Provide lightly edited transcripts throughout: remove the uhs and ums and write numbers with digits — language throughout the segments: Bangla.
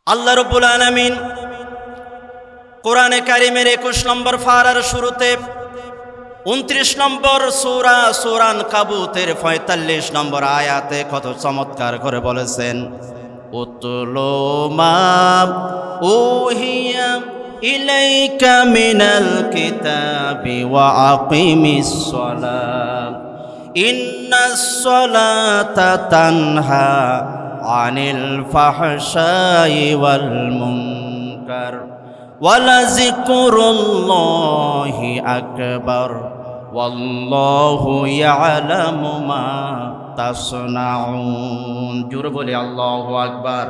আল্লাহ রাব্বুল আলামিন কোরআনে কারিমের 21 নম্বর ফারার শুরুতে 29 নম্বর সূরা সূরা আনকাবুতের 45 নম্বর আয়াতে কত চমৎকার করে বলেছেন, উতলু মা উহিয়া ইলাইকা মিনাল কিতাবি ওয়া আকিমিস সালাত ইন্নাস সালাতা তানহা আনিল ফাহশাই ওয়াল মুনকার ওয়ালাযিকরুল্লাহি আকবার ওয়াল্লাহু ইয়ালামু মা তাসনাউন। জোরে বলি আল্লাহু আকবার।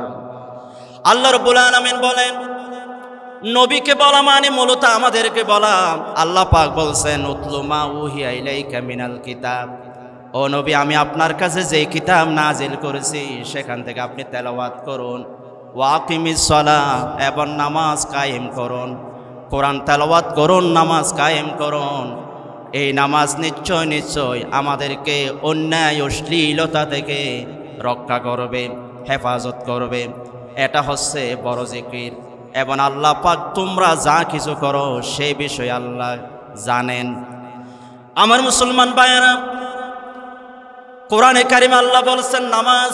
আল্লাহ রাব্বুল আলামিন বলেন, নবীকে বলা মানে মূলত আমাদেরকে বলা। আল্লাহ পাক বলছেন, উতলু মা উহিয়া ইলাইকা মিনাল কিতাব, ও নবী আমি আপনার কাছে যে কিতাব নাজিল করেছি সেখান থেকে আপনি তেলাওয়াত করুন। ওয়াকিমিস সালাহ, এবং নামাজ কায়েম করুন। কোরআন তেলাওয়াত করুন, নামাজ কায়েম করুন। এই নামাজ নিশ্চয় নিশ্চয় আমাদেরকে অন্যায় অশ্লীলতা থেকে রক্ষা করবে, হেফাজত করবে। এটা হচ্ছে বড় জিকির। এবং আল্লাহ পাক তোমরা যা কিছু করো সেই বিষয়ে আল্লাহ জানেন। আমার মুসলমান ভাইয়েরা, কোরআনে কারিমে আল্লাহ বলছেন নামাজ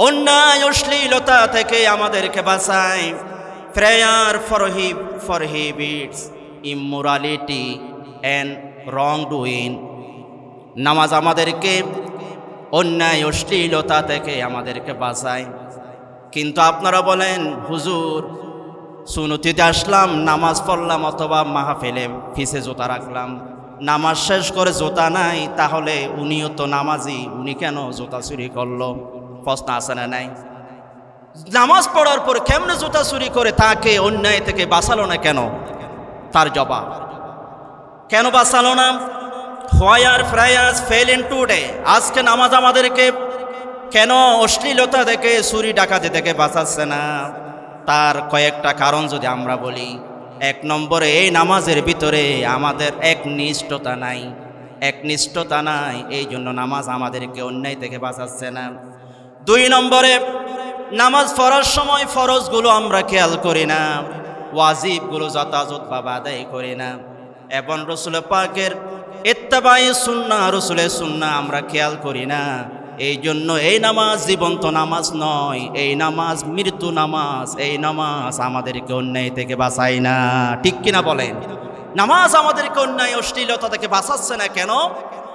অন্যায় অশ্লীলতা থেকে আমাদেরকে বাঁচায়। Prayer prohibits immorality and wrong doing. নামাজ আমাদেরকে অন্যায় অশ্লীলতা থেকে আমাদেরকে বাঁচায়। কিন্তু আপনারা বলেন, হুজুর সুন্নতিতে আসলাম, নামাজ পড়লাম, অথবা মাহফিলে ফিসে জুতা রাখলাম, নামাজ শেষ করে জুতা নাই, তাহলে উনিও তো নামাজি, উনি কেন জুতা চুরি করলো? প্রশ্ন আছে না নাই? নামাজ পড়ার পর কেমনে জুতা চুরি করে তাকে অন্যায় থেকে বাঁচালো না কেন? তার জবাব, কেন বাঁচালো না? Why are prayers fail in today. আজকে নামাজ আমাদেরকে কেন অশ্লীলতা থেকে, চুরি ডাকাতি থেকে বাঁচাচ্ছে না? তার কয়েকটা কারণ যদি আমরা বলি, 1 নম্বরে এই নামাজের ভিতরে আমাদের একনিষ্ঠতা নাই। একনিষ্ঠতা নাই, এই জন্য নামাজ আমাদেরকে অন্যায় থেকে বাঁচাচ্ছে না। 2 নম্বরে নামাজ পড়ার সময় ফরজগুলো আমরা খেয়াল করি না, ওয়াজিবগুলো যথাযথভাবে আদায় করি না, এবং রসুল পাকের ইত্তেবাই সুন্নাহ, রসুলের সুন্নাহ আমরা খেয়াল করি না। এই জন্য এই নামাজ জীবন্ত নামাজ নয়, এই নামাজ মৃত্যু নামাজ। এই নামাজ আমাদেরকে অন্যায় থেকে বাঁচায় না। ঠিক কিনা বলেন? নামাজ আমাদেরকে অন্যায় অশ্লীলতা থেকে বাঁচাচ্ছে না কেন?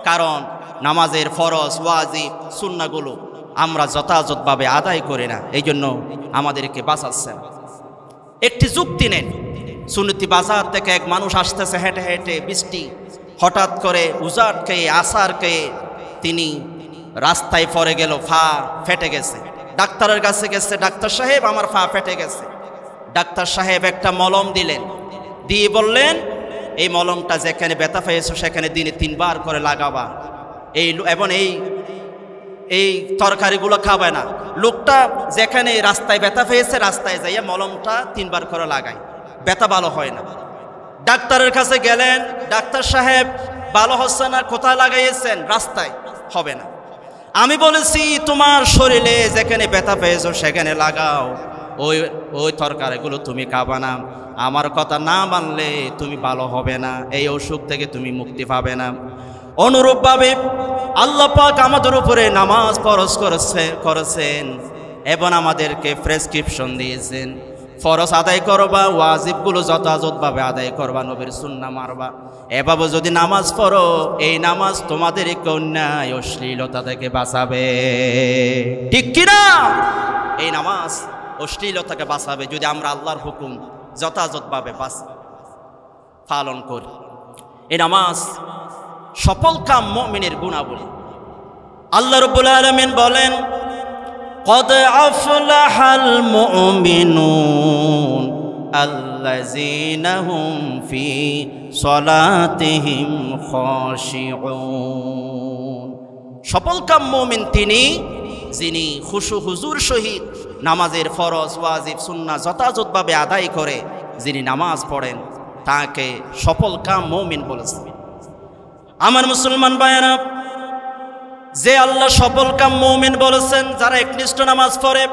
কারণ নামাজের ফরজ ওয়াজিব সুন্নাহগুলো আমরা যথাযথভাবে আদায় করি না, এই জন্য আমাদেরকে বাঁচাচ্ছে না। একটি যুক্তি নেন। সুন্নতি বাজার থেকে এক মানুষ আসতেছে হেঁটে হেঁটে, বৃষ্টি, হঠাৎ করে উজাড় খেয়ে আসার খেয়ে তিনি রাস্তায় পড়ে গেল, পা ফেটে গেছে। ডাক্তারের কাছে গেছে, ডাক্তার সাহেব আমার পা ফেটে গেছে। ডাক্তার সাহেব একটা মলম দিলেন, দিয়ে বললেন এই মলমটা যেখানে ব্যথা পেয়েছো সেখানে দিনে 3 বার করে লাগাবা, এবং এই তরকারিগুলো খাবে না। লোকটা যেখানে রাস্তায় ব্যথা পেয়েছে রাস্তায় যাইয়া মলমটা 3 বার করে লাগায়, ব্যথা ভালো হয় না। ডাক্তারের কাছে গেলেন, ডাক্তার সাহেব ভালো হচ্ছে না, কোথায় লাগাইয়েছেন? রাস্তায়। হবে না। আমি বলেছি তোমার শরীরে যেখানে ব্যথা পেয়েছো সেখানে লাগাও, ওই তরকারিগুলো তুমি খাবা না। আমার কথা না মানলে তুমি ভালো হবে না, এই অসুখ থেকে তুমি মুক্তি পাবে না। অনুরূপভাবে আল্লাহ পাক আমাদের উপরে নামাজ ফরজ করেছেন এবং আমাদেরকে প্রেসক্রিপশন দিয়েছেন, ফরজ আদায় করবা, ওয়াজিবগুলো যথাযথভাবে আদায় করবা, নবীর সুন্নাহ মারবা। এভাবে যদি নামাজ পড়ো, এই নামাজ তোমাদেরকে অন্যায় অশ্লীলতা থেকে বাঁচাবে। ঠিক কিনা? এই নামাজ অশ্লীলতাকে বাঁচাবে যদি আমরা আল্লাহর হুকুম যথাযথভাবে পালন করি। এই নামাজ সফল কাম মুমিনের গুণাবলী। আল্লাহ রাব্বুল আলামিন বলেন, قد أفلح المؤمنون الذين هم في صلاتهم خاشعون। সফল কাম মুমিন তিনি যিনি খুশু হুজুর সহিত নামাজের ফরজ ওয়াজিব সুন্নাহ যথাযথভাবে আদায় করে যিনি নামাজ পড়েন তাকে সফল কাম মুমিন বলেছেন। আমার মুসলমান ভাইয়েরা, যে আল্লাহ সফল কাম মুমিন বলেছেন, যারা একনিষ্ঠ নামাজ পড়ে,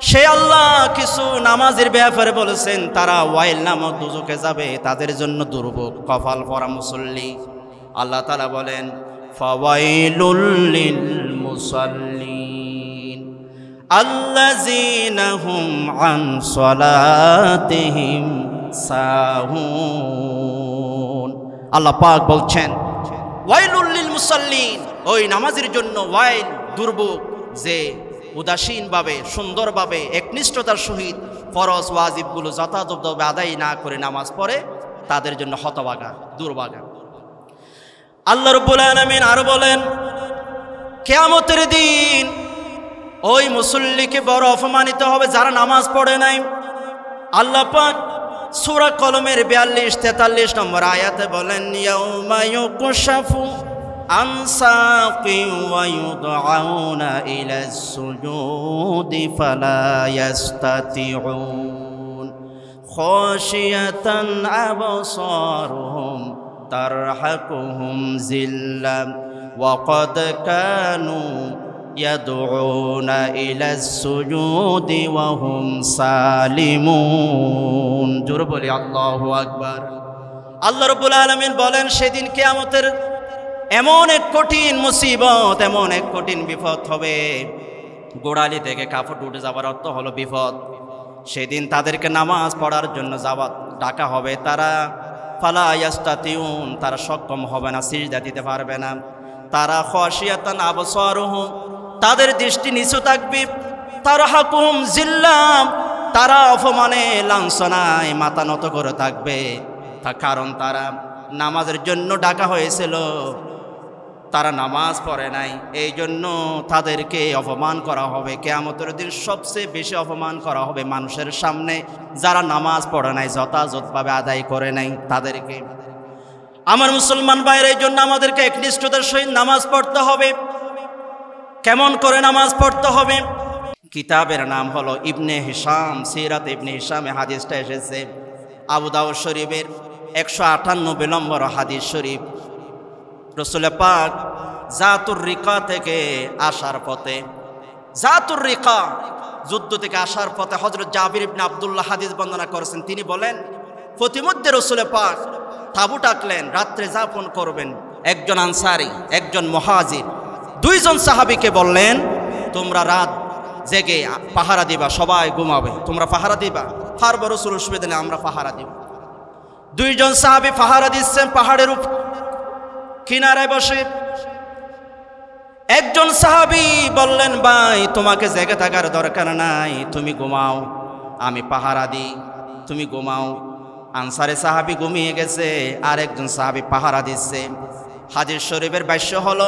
সে আল্লাহ কিছু নামাজের ব্যাপারে বলেছেন তারা ওয়াইল নামক দুজকে যাবে, তাদের জন্য দুর্ভোগ, কপাল পরা মুসল্লি। আল্লাহ তাআলা বলেন ফাওয়াইলুল লিল মুসাল্লিন আল্লাযীনা হুম আন সালাতিহিম সাহুন। আল্লাহ পাক বলছেন ওয়াইলুল লিল মুসাল্লিন, ওই নামাজের জন্য ওয়াইল, দুর্ভোগ, যে উদাসীনভাবে সুন্দরভাবে একনিষ্ঠতার সহিত ফরজ ওয়াজিবগুলো যথাযথভাবে আদায় না করে নামাজ পড়ে, তাদের জন্য হতভাগা, দুর্ভাগা। আল্লাহ রাব্বুল আলামিন আরো বলেন কিয়ামতের দিন ওই মুসল্লিকে বড় অপমানিত হবে যারা নামাজ পড়ে নাই। আল্লাহ পাক সূরা কলমের 42-43 নম্বর আয়াতে বলেন ইয়াউমা ইউকশাফু আন সাকিন ওয়া ইউদআউনা ইলাস সুজুদি ফালা ইয়াস্তাতিউন খাশিয়াতান আবসারুহুম তারহাকুহুম জিল্লা ওয়া ক্বাদ কানু ইয়াদউনা ইলাস সুজুদি ওয়া হুম সালিমুন। জোরে বলি আল্লাহু আকবার। আল্লাহ রাব্বুল আলামিন বলেন সেদিন কিয়ামতের এমন এক কঠিন মুসিবত, এমন এক কঠিন বিপদ হবে, গোড়ালি থেকে কাপড় উঠে যাবার অর্থ হলো বিপদ। সেদিন তাদেরকে নামাজ পড়ার জন্য ডাকা হবে, তারা ফালা ইয়াস্তাতিউন, তারা সক্ষম হবে না, সিজদা দিতে পারবে না। তারা খাশিয়াতান আবসারুহুম, তাদের দৃষ্টি নিচু থাকবে, তারহাকুহুম জিল্লাম, তারা অপমানে লাঞ্ছনায় মাথা নত করে থাকবে। তার কারণ তারা নামাজের জন্য ডাকা হয়েছিল, তারা নামাজ পড়ে নাই, এই জন্য তাদেরকে অপমান করা হবে। কিয়ামতের দিন সবচেয়ে বেশি অপমান করা হবে মানুষের সামনে যারা নামাজ পড়ে নাই, যথাযথভাবে আদায় করে নাই তাদেরকে। আমার মুসলমান ভাইরা, এই জন্য আমাদেরকে একনিষ্ঠতার সহিত নামাজ পড়তে হবে। কেমন করে নামাজ পড়তে হবে? কিতাবের নাম হলো ইবনে হিশাম, সিরাত ইবনে হিশামে হাদিসটা এসেছে। আবু দাউদ শরীফের 198 নম্বর হাদিস শরীফ। রাসূল পাক জাতুর রিকা থেকে আসার পথে, জাতুর রিকা যুদ্ধ থেকে আসার পথে হযরত জাবির ইবনে আব্দুল্লাহ হাদিস বর্ণনা করেছেন। তিনি বলেন প্রতিমধ্যে রাসূল পাক তাঁবু টাকলেন, রাত্রে যাপন করবেন। একজন আনসারী, একজন মুহাজির, দুইজন সাহাবীকে বললেন তোমরা রাত জেগে পাহারা দিবা, সবাই ঘুমাবে, তোমরা পাহারা দিবা। পারবো রাসূল সুবিধা আমরা পাহারা দিব। দুইজন সাহাবী পাহারা দিচ্ছেন পাহাড়ের উপর কিনারায় বসে। একজন সাহাবী বললেন ভাই তোমাকে জেগে থাকার দরকার নাই, তুমি ঘুমাও, আমি পাহারা দিই, তুমি ঘুমাও। আনসারে সাহাবী ঘুমিয়ে গেছে, আর একজন সাহাবী পাহারা দিচ্ছে। হাদিস শরীফের ভাষ্য হলো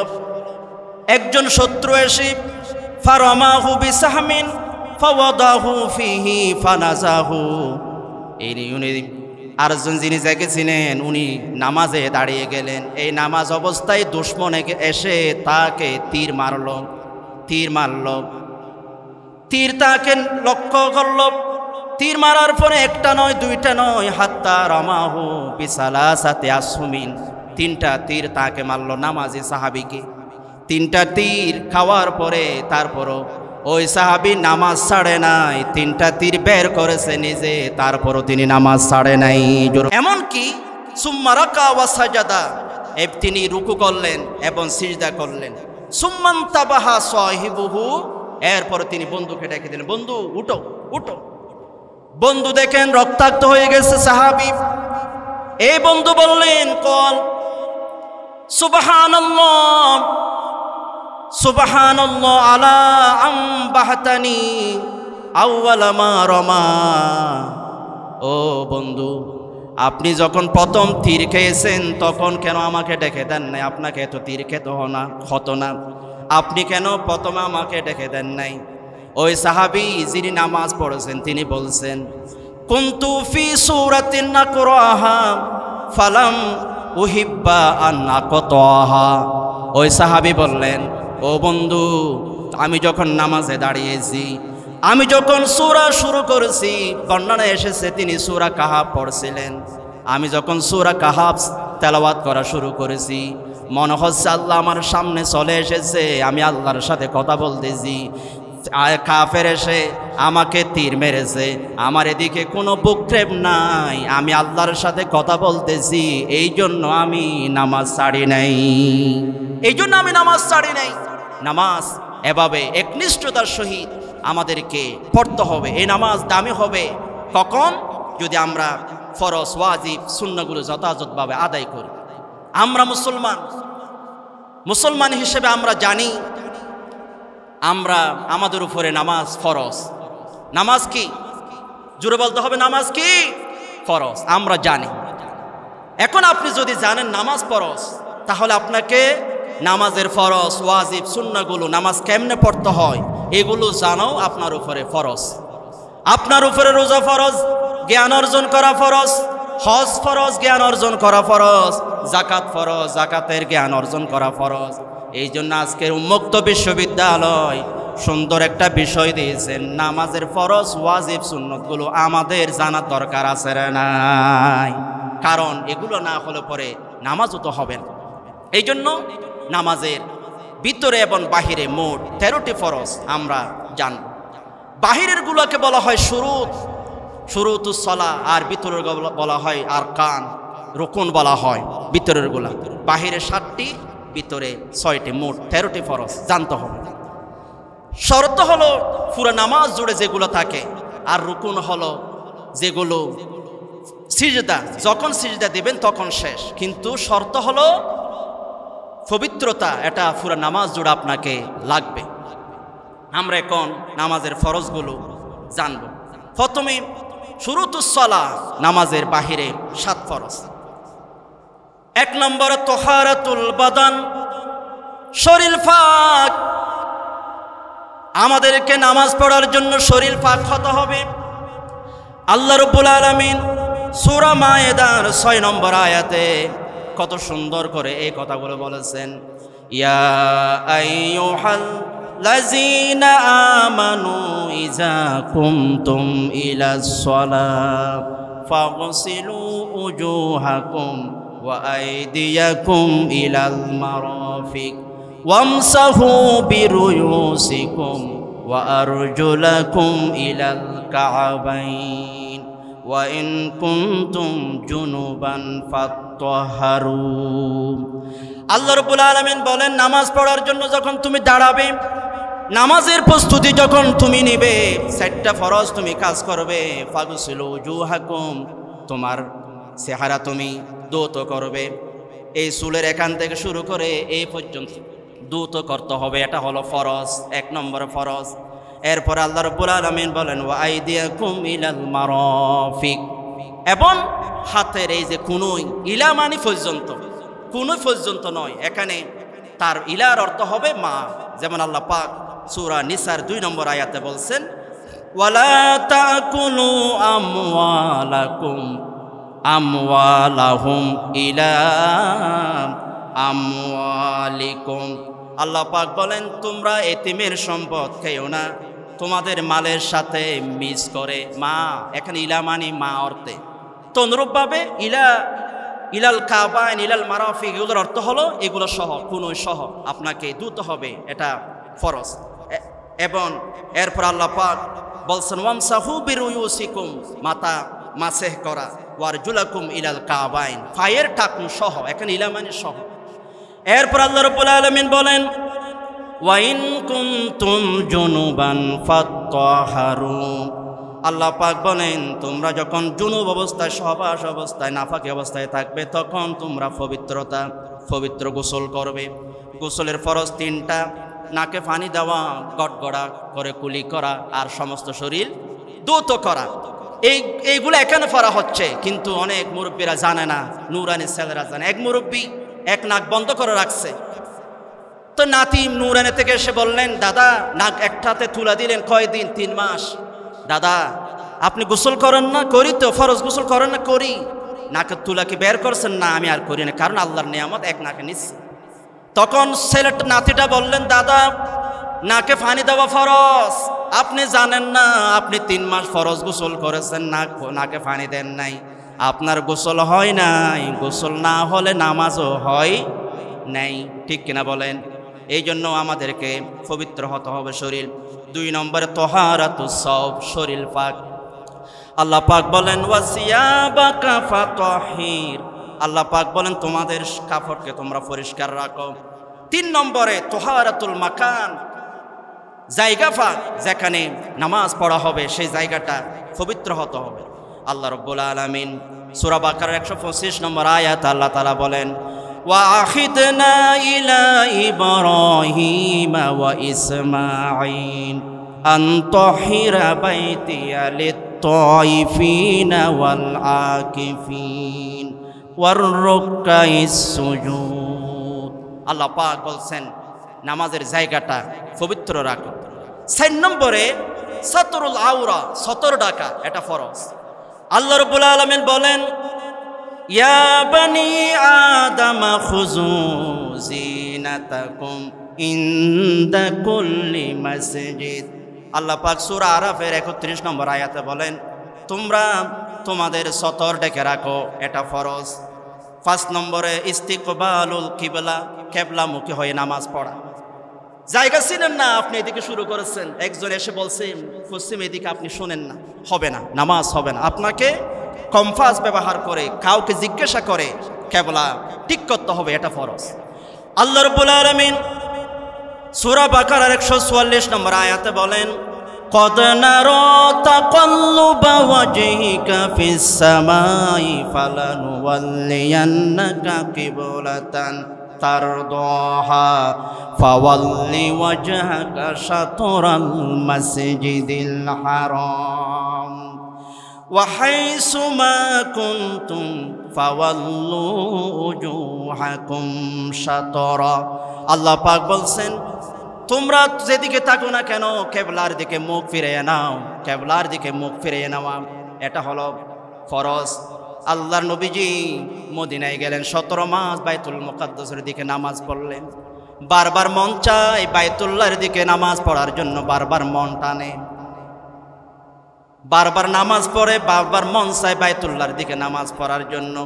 একজন শত্রু এসে ফারামাহু বিসাহমিন ফাওয়াদাহু ফিহি ফানাজাহু, আরেকজন যিনি জেগেছিলেন উনি নামাজে দাঁড়িয়ে গেলেন। এই নামাজ অবস্থায় দুশমন এসে তাকে তীর মারল, তীর তাকে লক্ষ্য করল। তীর মারার পরে একটা নয়, দুইটা নয়, হাত্তা রামাহু বিসালাসাতি আসহুমিন, 3টা তীর তাকে মারল নামাজি সাহাবীকে। 3টা তীর খাওয়ার পরে তারপরও ওই সাহাবী নামাজ ছাড়ে নাই, 3টা তীর বের করেছে নিজে, তারপরও তিনি নামাজ ছাড়ে নাই। এমনকি সুম্মা রাকা ওয়া সাজাদা, তিনি রুকু করলেন এবং সিজদা করলেন। সুম্মান তাবাহা সাহিবুহু, এরপর তিনি বন্ধুকে ডেকে দিলেন, বন্ধু উঠো উঠো। বন্ধু দেখেন রক্তাক্ত হয়ে গেছে সাহাবী। এই বন্ধু বললেন কল সুবহানাল্লাহ সুবহানাল্লাহ আলা আমবাহতানি আউয়ালা মা রমা। ও বন্ধু, আপনি যখন প্রথম তীর খেয়েছেন তখন কেন আমাকে ডেকে দেন নাই? আপনাকে এত তীর খেতে হতো না, আপনি কেন প্রথমে আমাকে ডেকে দেন নাই? ওই সাহাবী যিনি নামাজ পড়েছেন তিনি বলছেন কুনতু ফি সূরাতিন নাকরাহা ফালাম উহিব্বা আন আকতাহা। ওই সাহাবী বললেন ও বন্ধু, আমি যখন নামাজে দাঁড়িয়েছি, আমি যখন সূরা শুরু করেছি, বর্ণনা এসেছে তিনি সূরা কাহাফ পড়ছিলেন। আমি যখন সূরা কাহাফ তেলাওয়াত করা শুরু করেছি, মনে হচ্ছে আল্লাহ আমার সামনে চলে এসেছে, আমি আল্লাহর সাথে কথা বলতেছি। কাফের এসে আমাকে তীর মেরেছে, আমার এদিকে কোনো বুকক্রেপ নাই, আমি আল্লাহর সাথে কথা বলতেছি, এই জন্য আমি নামাজ ছাড়ি নাই, এই জন্য আমি নামাজ ছাড়ি নাই। নামাজ এভাবে একনিষ্ঠতার সহিত আমাদেরকে পড়তে হবে। এই নামাজ দামি হবে কখন? যদি আমরা ফরজ ওয়াজিব সুন্নাহগুলো যথাযথভাবে আদায় করি। আমরা মুসলমান হিসেবে আমরা জানি আমাদের উপরে নামাজ ফরজ। নামাজ কি? জোরে বলতে হবে, নামাজ কি? ফরজ। আমরা জানি। এখন আপনি যদি জানেন নামাজ ফরজ, তাহলে আপনাকে নামাজের ফরজ ওয়াজিব সুন্নাহগুলো, নামাজ কেমনে পড়তে হয়, এগুলো জানাও আপনার উপরে ফরজ। আপনার উপরে রোজা ফরজ, জ্ঞান অর্জন করা ফরজ, হজ ফরজ, জ্ঞান অর্জন করা ফরজ, যাকাত ফরজ, যাকাতের জ্ঞান অর্জন করা ফরজ। এই জন্য আজকের উন্মুক্ত বিশ্ববিদ্যালয় সুন্দর একটা বিষয় দিয়েছেন, নামাজের ফরজ ওয়াজিব সুন্নতগুলো আমাদের জানার দরকার আছে না নাই? কারণ এগুলো না হলে পরে নামাজও তো হবে না। এই জন্য নামাজের ভিতরে এবং বাহিরে মোট 13টি ফরজ আমরা জানব। বাহিরের গুলোকে বলা হয় শুরুতুস সালাহ, আর ভিতরের বলা হয় আরকান, রুকুন বলা হয় ভিতরের গুলা। বাহিরে 7টি, ভিতরে 6টি, মোট 13টি ফরজ জানতে হবে। শর্ত হলো পুরো নামাজ জুড়ে যেগুলো থাকে, আর রুকুন হলো যেগুলো সিজদা, যখন সিজদা দিবেন তখন শেষ। কিন্তু শর্ত হলো পবিত্রতা, এটা পুরো নামাজ জুড়ে আপনাকে লাগবে। আমরা এখন নামাজের ফরজগুলো জানব। প্রথমে শুরুতুস সালাহ, নামাজের বাহিরে 7 ফরজ। 1 নম্বরে তাহারাতুল বাদান, শরীর পাক। আমাদেরকে নামাজ পড়ার জন্য শরীর পাক হতে হবে। আল্লাহ রাব্বুল আলামিন সূরা মায়েদার 6 নম্বর আয়াতে কত সুন্দর করে এই কথাগুলো বলেছেন, ইয়া আইয়ুহাল লাযীনা আমানু ইযা কুমতুম ইলাস সালাহ ফাগসিলু উজুহাকুম ওয়া আইদিয়াকুম ইলাল মারাফিক ওয়ামসাহু বিরুয়ুসিকুম ওয়া আরজুলাকুম ইলাল কা'বাইন ওয়া ইন কুনতুম জুনুবান ফাত্তাহহারু। আল্লাহ রাব্বুল আলামিন বলেন, নামাজ পড়ার জন্য যখন তুমি দাঁড়াবে, নামাজের প্রস্তুতি যখন তুমি নিবে, 7টা ফরজ তুমি কাজ করবে। ফাগসিলু উজুহাকুম, তোমার চেহারা তুমি ধৌত করবে। এই চুলের এখান থেকে শুরু করে এই পর্যন্ত ধৌত করতে হবে, এটা হলো ফরজ, 1 নম্বর ফরজ। এরপর আল্লাহ রাব্বুল আলামিন বলেন, ওয়া আইদিয়াকুম ইলাল মারাফিক, এবং হাতের এই যে কুনুই, ইলা মানে পর্যন্ত, কুনুই পর্যন্ত নয়, এখানে তার ইলার অর্থ হবে মা। যেমন আল্লাহ পাক সূরা নিসার 2 নম্বর আয়াতে বলছেন, ওয়ালা তাকুলু আমওয়ালাহুম ইলা আমওয়ালিকুম। আল্লাহ পাক বলেন, তোমরা এতিমের সম্পদ খেও না তোমাদের মালের সাথে মিস করে। মা, এখানে ইলা মানে মা অর্থে। তো অনুরূপভাবে ইলাল কাবাইন, ইলাল মারাফিক, এগুলোর অর্থ হলো এগুলো সহ, কোনো সহ আপনাকে ধুতে হবে, এটা ফরজ। এবং এরপর আল্লাহ পাক বলছেন, ওয়ামসাহু বিরুয়ুসিকুম, মাথা মাসেহ করা, ওয়ারজুলাকুম ইলাল কাবাইন, পায়ের টাকনু সহ, এখানে ইলা মানে সহ। এরপর আল্লাহ রাব্বুল আলামিন বলেন, ওয়া ইন কুনতুম জুনুবান ফাত্তাহহারু। আল্লাহ পাক বলেন, তোমরা যখন জুনুব অবস্থায়, সহবাস অবস্থায়, নাফাকি অবস্থায় থাকবে, তখন তোমরা পবিত্র গোসল করবে। গোসলের ফরজ 3টা, নাকে পানি দেওয়া, গড়গড়া করে কুলি করা, আর সমস্ত শরীর ধৌত করা। এইগুলো এখানে পড়া হচ্ছে, কিন্তু অনেক মুরব্বীরা জানে না, নুরানি ছেলেরা জানে। এক মুরব্বী এক নাক বন্ধ করে রাখছে, তো নাতি নুরানি থেকে এসে বললেন, দাদা নাক একটাতে তুলা দিলেন, কয়দিন? 3 মাস। দাদা আপনি গোসল করেন না? করি তো। ফরজ গোসল করেন না? করি। নাকের তুলা কি বের করছেন? না, আমি আর করি না, কারণ আল্লাহর নিয়ামত এক নাকে নিচ্ছি। তখন ছেলেটা, নাতিটা বললেন, দাদা নাকে পানি দেওয়া ফরজ, আপনি জানেন না? আপনি 3 মাস ফরজ গোসল করেছেন, নাকে পানি দেন নাই, আপনার গোসল হয় নাই। গোসল না হলে নামাজও হয় নাই, ঠিক কিনা বলেন? এই জন্য আমাদেরকে পবিত্র হতে হবে শরীর। 2 নম্বরে তাহারাতুস সাওব, শরীর পাক। আল্লাহ পাক বলেন ওয়াসিয়াবাকা ফাতাহির, আল্লাহ পাক বলেন তোমাদের কাপড়কে তোমরা পরিষ্কার রাখো। 3 নম্বরে তাহারাতুল মাকান, জায়গা পাক, যেখানে নামাজ পড়া হবে সেই জায়গাটা পবিত্র হতে হবে। আল্লাহ রাব্বুল আলামিন সূরা বাকারার 125 নম্বর আয়াত আল্লাহ তাআলা বলেন ওয়াখিদনা ইলা ইব্রাহিমা ওয়া ইসমাঈল আন তাহিরা বাইতিয়া লিত-তাইফিনা ওয়াল আকিফিন ওয়ার রুকাইস সুজুদ। আল্লাহ পাক বলছেন নামাজের জায়গাটা পবিত্র রাখো। 4 নম্বরে সাতরুল আওরা, সতর ঢাকা, এটা ফরজ। আল্লাহ রাব্বুল আলামিন বলেন ইয়া বানি আদম খুযু জিনাতাকুম ইনদা কুল্লি মসজিদ। আল্লাহ পাক সূরা আরাফের 31 নম্বর আয়াতে বলেন তোমরা তোমাদের সতর ঢেকে রাখো, এটা ফরজ। 5 নম্বরে ইস্তিকবালুল কিবলা, কিবলামুখী হয়ে নামাজ পড়া। জায়গা চিনেন না, আপনি এদিকে শুরু করেছেন, একজন এসে বলছে পশ্চিম, এদিকে আপনি শোনেন না, হবে না, নামাজ হবে না। আপনাকে কম্পাস ব্যবহার করে কাউকে জিজ্ঞাসা করে কিবলা ঠিক করতে হবে, এটা ফরজ। আল্লাহ রাব্বুল আলামিন সূরা বাকারার 144 নম্বর আয়াতে বলেন قد نرى تقلب وجهك في السماء فلنولينك قبلة ترضاها فول وجهك شطر المسجد الحرام وحيث ما كنتم فولوا وجوهكم شطرا। আল্লাহ পাক বলছেন তোমরা যেদিকে থাকো না কেন কিবলার দিকে মুখ ফিরিয়ে নাও, কিবলার দিকে মুখ ফিরিয়ে নেওয়া এটা হলো ফরজ। আল্লাহর নবীজি মদিনায় গেলেন, 17 মাস বাইতুল মুকাদ্দাসের দিকে নামাজ পড়লেন। বারবার মন চায় বাইতুল্লাহর দিকে নামাজ পড়ার জন্য, বারবার মন টানে, বারবার নামাজ পড়ে, বারবার মন চায় বাইতুল্লাহর দিকে নামাজ পড়ার জন্য।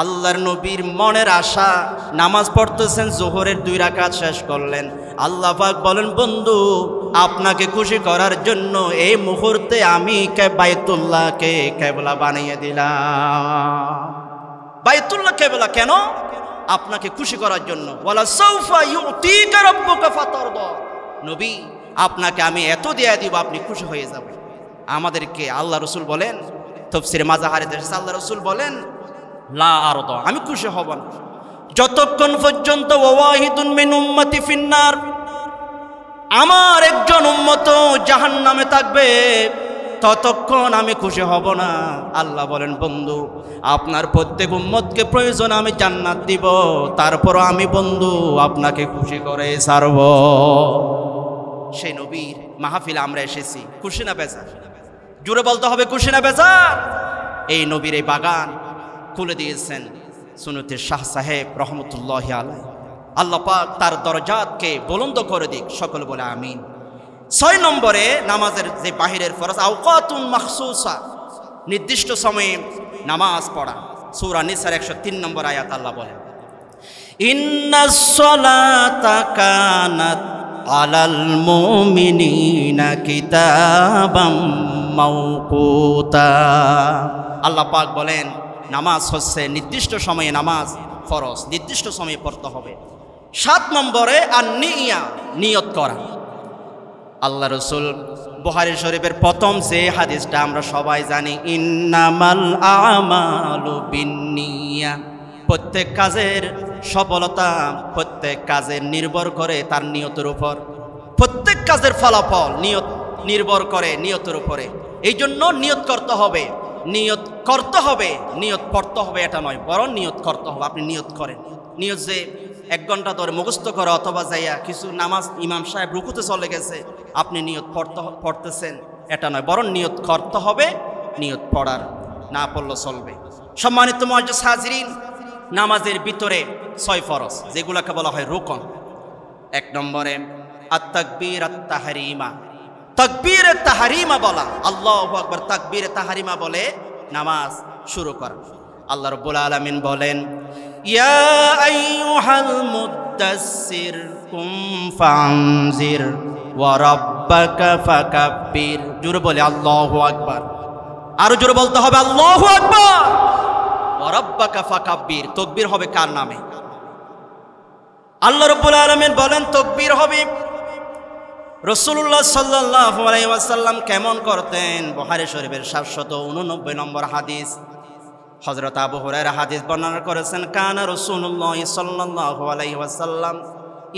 আল্লাহর নবীর মনের আশা, নামাজ পড়তেছেন, যোহরের 2 রাকাত শেষ করলেন। আল্লাহ পাক বলেন বন্ধু আপনাকে খুশি করার জন্য এই মুহূর্তে আমি বাইতুল্লাহকে কিবলা বানিয়ে দিলাম। বাইতুল্লাহ কিবলা কেন? আপনাকে খুশি করার জন্য। ওয়ালা সাউফা ইউতিকা রাব্বুকা ফাতারদা, নবী আপনাকে আমি এত দিয়ে দিব আপনি খুশি হয়ে যাবেন। আমাদেরকে আল্লাহ রাসূল বলেন, তাফসীরে মাজাহারিতে আল্লাহ রাসূল বলেন লা আরদা, আমি খুশি হব না যতক্ষণ পর্যন্ত ওয়াহিদুন মিন উম্মতি ফিন্নার, আমার একজন উম্মত জাহান্নামে থাকবে ততক্ষণ আমি খুশি হব না। আল্লাহ বলেন বন্ধু আপনার প্রত্যেক উম্মতকে প্রয়োজন আমি জান্নাত দিব, তারপরও আমি বন্ধু আপনাকে খুশি করে ছাড়ব। সেই নবীর মাহফিলে আমরা এসেছি, খুশি না বেজার? জুড়ে বলতে হবে খুশি না বেজার? এই নবীর এই বাগান খুলে দিয়েছেন সুন্নতে শাহ সাহেব রহমতুল্লাহি আলাইহি। আল্লাহ পাক তার দরজাতকে বুলন্দ করে দিক, সকল বলে আমিন। 6 নম্বরে নামাজের যে বাহিরের ফরজ, আওকাতুন মাখসুসা, নির্দিষ্ট সময়ে নামাজ পড়া। সূরা নিসার 103 নম্বর আয়াত আল্লাহ বলেন ইন্নাস সালাতা কানাত আলাল মুমিনিনা কিতাবাম মাওকুতা। আল্লাহ পাক বলেন নামাজ হচ্ছে নির্দিষ্ট সময়ে নামাজ ফরজ, নির্দিষ্ট সময়ে পড়তে হবে। 7 নম্বরে আন-নিয়া, নিয়ত করা। আল্লাহ রাসূল বুখারী শরীফের প্রথম যে হাদিসটা আমরা সবাই জানি, ইন্নামাল আমালু বিন্নিয়া, প্রত্যেক কাজের সফলতা প্রত্যেক কাজের নির্ভর করে তার নিয়তের উপর, প্রত্যেক কাজের ফলাফল নিয়ত নির্ভর করে নিয়তের উপরে। এই জন্য নিয়ত করতে হবে, নিয়ত করতে হবে, নিয়ত পড়তে হবে এটা নয়, বরং নিয়ত করতে হবে। আপনি নিয়ত করেন, নিয়ত যে 1 ঘন্টা ধরে মুখস্থ করা অথবা যাইয়া কিছু নামাজ ইমাম সাহেব রুকুতে চলে গেছে আপনি নিয়ত পড়তেছেন এটা নয়, বরং নিয়ত করতে হবে। নিয়ত পড়ার না পড়লে চলবে। সম্মানিত মুআজ্জিজ হাজিরিন, নামাজের ভিতরে 6 ফরজ যেগুলোকে বলা হয় রুকন। 1 নম্বরে আত-তাকবীর আত-তাহরিমা, তাকবীরে তাহরিমা বলা, আল্লাহু আকবার, তাকবীরে তাহরিমা বলে নামাজ শুরু করা। আল্লাহ রাব্বুল আলামিন বলেন ইয়া আইয়ুহাল মুদ্দাসসির কুম ফানজির ওয়া রাব্বাকা ফাকাব্বির। জোরে বলে আল্লাহু আকবার। আরো জোরে বলতে হবে আল্লাহু আকবার। ওয়া রাব্বাকা ফাকাব্বির। তাকবীর হবে কার নামে? আল্লাহ রাব্বুল আলামিন বলেন তাকবীর হবে। রাসূলুল্লাহ সাল্লাল্লাহু আলাইহি ওয়াসাল্লাম কেমন করতেন? বুখারী শরীফের 789 নম্বর হাদিস, হযরত আবু হুরায়রা হাদিস বর্ণনা করেছেন, কানা রাসূলুল্লাহ সাল্লাল্লাহু আলাইহি ওয়াসাল্লাম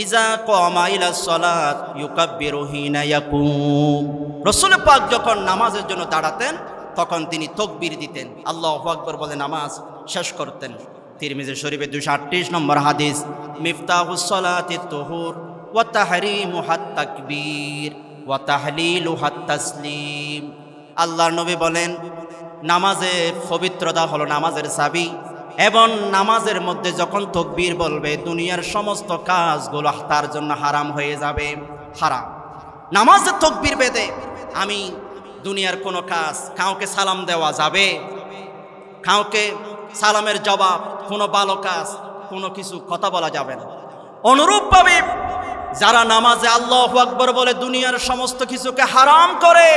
ইজা কামা ইলাস সালাত ইউকাব্বিরু হিনা ইয়াকুম। রাসূল পাক যখন নামাজের জন্য দাঁড়াতেন তখন তিনি তাকবীর দিতেন, আল্লাহু আকবার বলে নামাজ শেষ করতেন। তিরমিজি শরীফের 238 নম্বর হাদিস, মিফতাহুস সালাতি তুহুর ওয়া তাহরিমুহাত তাকবীর ওয়া তাহলিলুহাত তাসলিম। আল্লাহর নবী বলেন নামাজের পবিত্রতা হলো নামাজের চাবি, এবং নামাজের মধ্যে যখন তাকবীর বলবে দুনিয়ার সমস্ত কাজগুলো তার জন্য হারাম হয়ে যাবে। হারাম নামাজের তাকবীর বেদে আমি দুনিয়ার কোনো কাজ, কাউকে সালাম দেওয়া যাবে, কাউকে সালামের জবাব, কোনো ভালো কাজ, কোনো কিছু কথা বলা যাবে না। অনুরূপভাবে যারা নামাজে আল্লাহু আকবার বলে দুনিয়ার সমস্ত কিছুকে হারাম করে,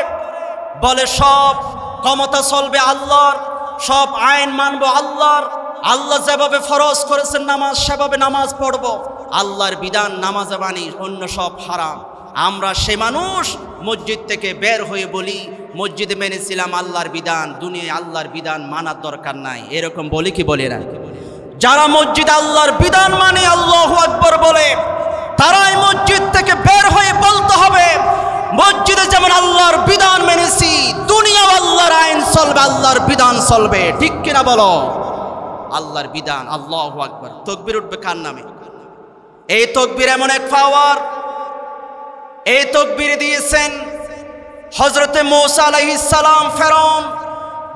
বলে সব ক্ষমতা চলবে আল্লাহর, সব আইন মানব আল্লাহর, আল্লাহ যেভাবে ফরজ করেছেন নামাজ সেভাবে নামাজ পড়ব, আল্লাহর বিধান নামাজে মানি, অন্য সব হারাম। আমরা সে মানুষ মসজিদ থেকে বের হয়ে বলি মসজিদে মেনেছিলাম আল্লাহর বিধান, দুনিয়ায় আল্লাহর বিধান মানার দরকার নাই, এরকম বলি কি বলি না? যারা মসজিদে আল্লাহর বিধান মানে আল্লাহু আকবার বলে, তারাই মসজিদ থেকে বের হয়ে বলতে হবে মসজিদে যেমন আল্লাহর বিধান মেনেছি, দুনিয়াও আল্লাহর আইন চলবে, আল্লাহর বিধান চলবে। ঠিক কিনা বলো? আল্লাহর বিধান। আল্লাহু আকবার। তাকবীর উঠবে কার নামে? এই তাকবীর এমন এক পাওয়ার, এই তাকবীর দিয়েছেন হযরতে মূসা আলাইহিস সালাম। ফেরাউন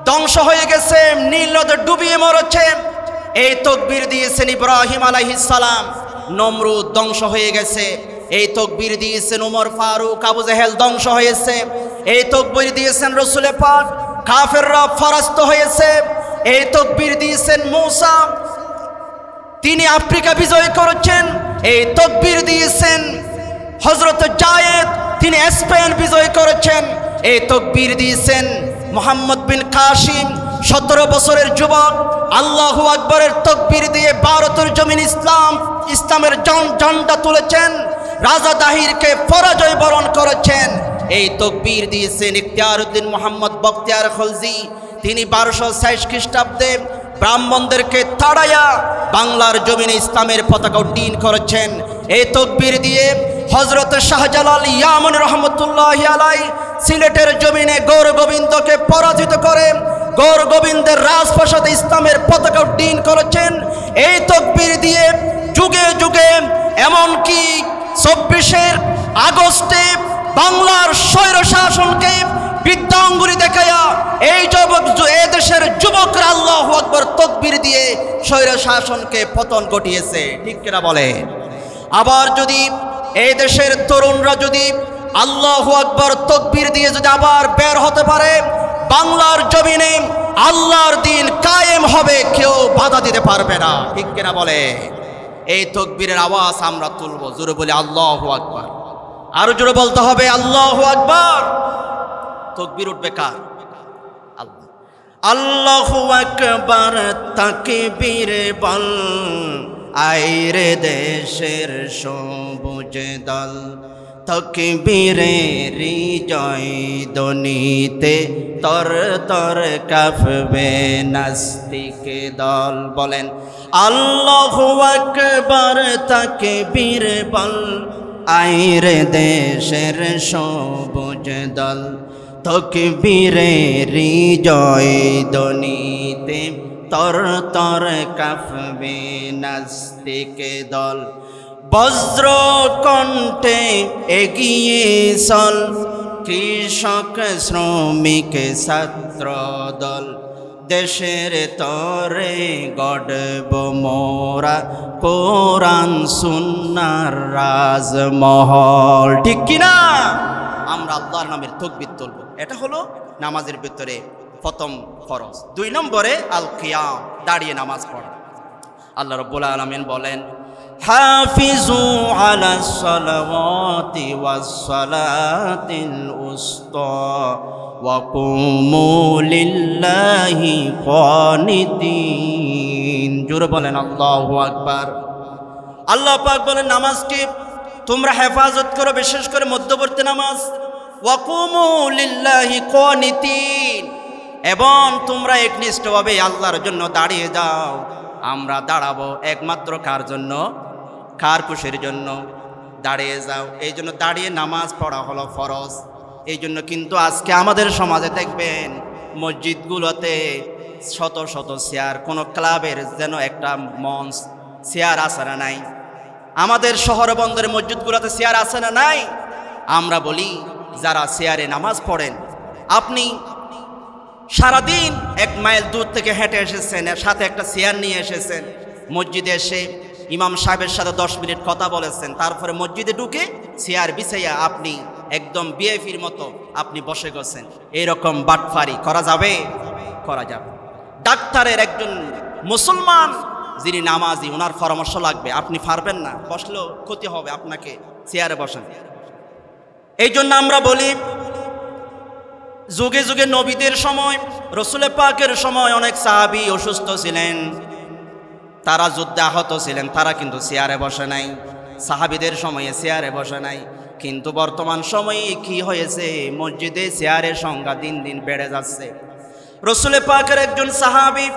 ধ্বংস হয়ে গেছে, নীল নদে ডুবিয়ে মরেছে। এই তাকবীর দিয়েছেন ইব্রাহিম আলাইহিস সালাম। নমরুদ ধ্বংস হয়ে গেছে। এই তাকবীর দিয়েছেন ওমর ফারুক। আবু জেহেল ধ্বংস হয়েছে। এই তাকবীর দিয়েছেন রাসূল পাক। কাফেররা পরাস্ত হয়েছে। এই তাকবীর দিয়েছেন মূসা, তিনি আফ্রিকা বিজয় করেছেন। এই তাকবীর দিয়েছেন হযরত জায়েদ, তিনি স্পেন বিজয় করেছেন। এই তাকবীর দিয়েছেন মুহাম্মদ বিন কাসিম, 17 বছরের যুবক, আল্লাহু আকবরের তাকবীর দিয়ে ভারতের জমিন ইসলামের ঝান্ডা তুলেছেন, রাজা দাহিরকে পরাজয় বরণ করেছেন। এই তাকবীর দিয়েছেন ইখতিয়ারউদ্দিন মুহাম্মদ বখতিয়ার খলজি, তিনি 1226 খ্রিস্টাব্দে ব্রাহ্মণদেরকে তাড়াইয়া বাংলার জমিনে ইসলামের পতাকা উড্ডীন করেছেন। এই তাকবীর দিয়ে হযরত শাহজালাল ইয়ামানি রহমতুল্লাহি আলাইহি সিলেটের জমিনে গৌর গোবিন্দকে পরাজিত করে গৌর গোবিন্দের রাজপ্রাসাদে ইসলামের পতাকা উড্ডীন করেছেন। এই তাকবীর দিয়ে যুগে যুগে এমনকি 24 আগস্টে বাংলার স্বৈর শাসনকে বিদ্যাঙ্গুলি দেখাইয়া এই দেশের যুবকরা আল্লাহু আকবার তাকবীর দিয়ে স্বৈর শাসনকে পতন ঘটিয়েছে। ঠিক কিনা বলে? আবার যদি এই দেশের তরুণরা যদি আল্লাহু আকবার তাকবীর দিয়ে যদি আবার বের হতে পারে, বাংলার জমিনে আল্লাহর দ্বীন কায়েম হবে, কেউ বাধা দিতে পারবে না। ঠিক কিনা বলে? এই তাকবীরের আওয়াজ আমরা তুলব, জোরে বলি আল্লাহু আকবার। আরো জোরে বলতে হবে আল্লাহু আকবার। তাকবীর উঠবে কার? আল্লাহ। আল্লাহু আকবার তাকবীর বল, আইরে দেশের সবুজ দল, তাকবীরের হৃদয় ধ্বনিতে তর তর কাঁপবে নাস্তিক দল। বলেন আল্লাহু আকবার তাকবীর বল, আইরে দেশের সবুজ দল, তাকবীরের হৃদয় ধ্বনিতে তর তর কাঁপবে নাস্তিক দল। বজ্র কণ্ঠে এগিয়ে চল, কৃষক শ্রমিক ছাত্র দল, দেশের তরে গড়ব মোরা কোরআন সুন্নাহর রাজমহল। ঠিক কিনা? আমরা আল্লাহর নামের তাকবীর তুলব। এটা হলো নামাজের ভিতরে প্রথম ফরজ। 2 নম্বরে আল কিয়াম, দাঁড়িয়ে নামাজ পড়া। আল্লাহ রাব্বুল আলামিন বলেন হাফিজু আলাস সালাওয়াতি ওয়াস সালাতিল উসতা ওয়া কুমু লিল্লাহি কানিতিন। জোরে বলেন আল্লাহু আকবার। আল্লাহ পাক বলেন নামাজকে তোমরা হেফাজত করো, বিশেষ করে মধ্যবর্তী নামাজ। ওয়া কুমু লিল্লাহি কানিতিন, এবং তোমরা একনিষ্ঠভাবে আল্লাহর জন্য দাঁড়িয়ে যাও। আমরা দাঁড়াবো একমাত্র কার জন্য? কার খুশির জন্য দাঁড়িয়ে যাও। এই জন্য দাঁড়িয়ে নামাজ পড়া হলো ফরজ। এই জন্য কিন্তু আজকে আমাদের সমাজে দেখবেন মসজিদগুলোতে শত শত চেয়ার, কোনো ক্লাবের যেন একটা মঞ্চ, চেয়ার আছে না নাই? আমাদের শহরে বন্দরে মসজিদগুলোতে চেয়ার আছে না নাই? আমরা বলি যারা চেয়ারে নামাজ পড়েন, আপনি সারাদিন 1 মাইল দূর থেকে হেঁটে এসেছেন, এর সাথে একটা চেয়ার নিয়ে এসেছেন, মসজিদে এসে ইমাম সাহেবের সাথে 10 মিনিট কথা বলেছেন, তারপরে মসজিদে ঢুকে চেয়ার বিছাইয়া আপনি একদম বিএফির মতো আপনি বসে গেছেন। এইরকম বাটফারি করা যাবে? করা যাবে। ডাক্তারের একজন মুসলমান যিনি নামাজি, ওনার পরামর্শ লাগবে, আপনি পারবেন না, বসলেও ক্ষতি হবে, আপনাকে চেয়ারে বসেন। এই জন্য আমরা বলি যুগে যুগে নবীদের সময়, রসুল পাকের সময় অনেক সাহাবী অসুস্থ ছিলেন, তারা যুদ্ধে আহত ছিলেন, তারা কিন্তু চেয়ারে বসে নাই। সাহাবীদের সময়ে চেয়ারে বসে নাই। কিন্তু বর্তমান সময়ে কি হয়েছে, মসজিদে চেয়ারের সংখ্যা দিন দিন বেড়ে যাচ্ছে। রসুল পাকের একজন সাহাবী,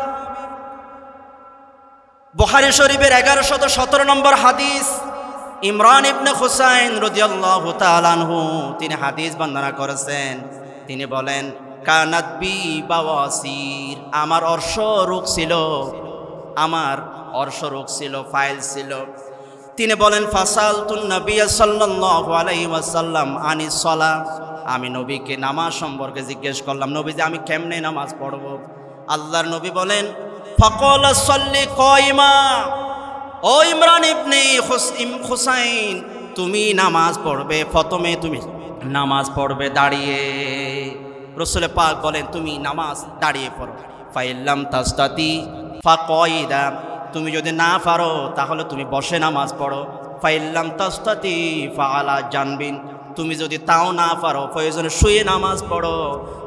বুখারী শরীফের 1117 নম্বর হাদিস, ইমরান ইবনে হুসাইন রাদিয়াল্লাহু তাআলা আনহু, তিনি হাদিস বর্ণনা করেছেন। তিনি বলেন কানাত বি বাওয়াসির, আমার অর্শ রোগ ছিল, আমার অর্শ রোগ ছিল, ফাইল ছিল। তিনি বলেন ফাসালতুন নবী সাল্লাল্লাহু আলাইহি ওয়াসাল্লাম আনিস সালাহ, আমি নবীকে নামাজ সম্পর্কে জিজ্ঞেস করলাম, নবীজি আমি কেমনে নামাজ পড়ব? আল্লাহর নবী বলেন ফাকালা সাল্লি কায়মা, ও ইমরান ইবনে হুসাইন, তুমি নামাজ পড়বে, প্রথমে তুমি নামাজ পড়বে দাঁড়িয়ে। রাসূল পাক বলেন তুমি নামাজ দাঁড়িয়ে পড়ো। ফাইল্লাম তাস্তাতি ফাকাইদা, তুমি যদি না পারো তাহলে তুমি বসে নামাজ পড়ো। ফাইল্লাম তাস্তাতি ফাআলা জানবিন, তুমি যদি তাও না পারো প্রয়োজনে শুয়ে নামাজ পড়ো।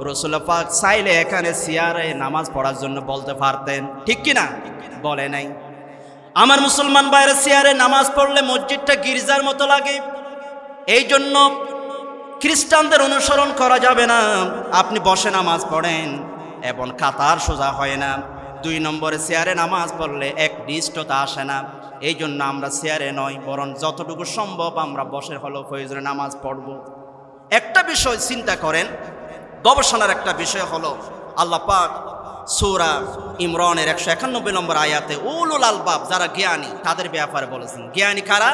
রাসূল পাক চাইলে এখানে চেয়ারে নামাজ পড়ার জন্য বলতে পারতেন, ঠিক কিনা? বলে নাই। আমার মুসলমান ভাইরা, চেয়ারে নামাজ পড়লে মসজিদটা গির্জার মতো লাগে। এই জন্য খ্রিস্টানদের অনুসরণ করা যাবে না। আপনি বসে নামাজ পড়েন এবং কাতার সোজা হয় না। 2 নম্বরে চেয়ারে নামাজ পড়লে এক দৃষ্টতা আসে না। এই জন্য আমরা চেয়ারে নয়, বরং যতটুকু সম্ভব আমরা বসে হলো প্রয়োজনে নামাজ পড়ব। একটা বিষয় চিন্তা করেন, গবেষণার একটা বিষয় হলো আল্লাহ পাক সূরা ইমরানের 191 নম্বর আয়াতে উলুল আলবাব, যারা জ্ঞানী, তাদের ব্যাপারে বলেছেন। জ্ঞানী কারা?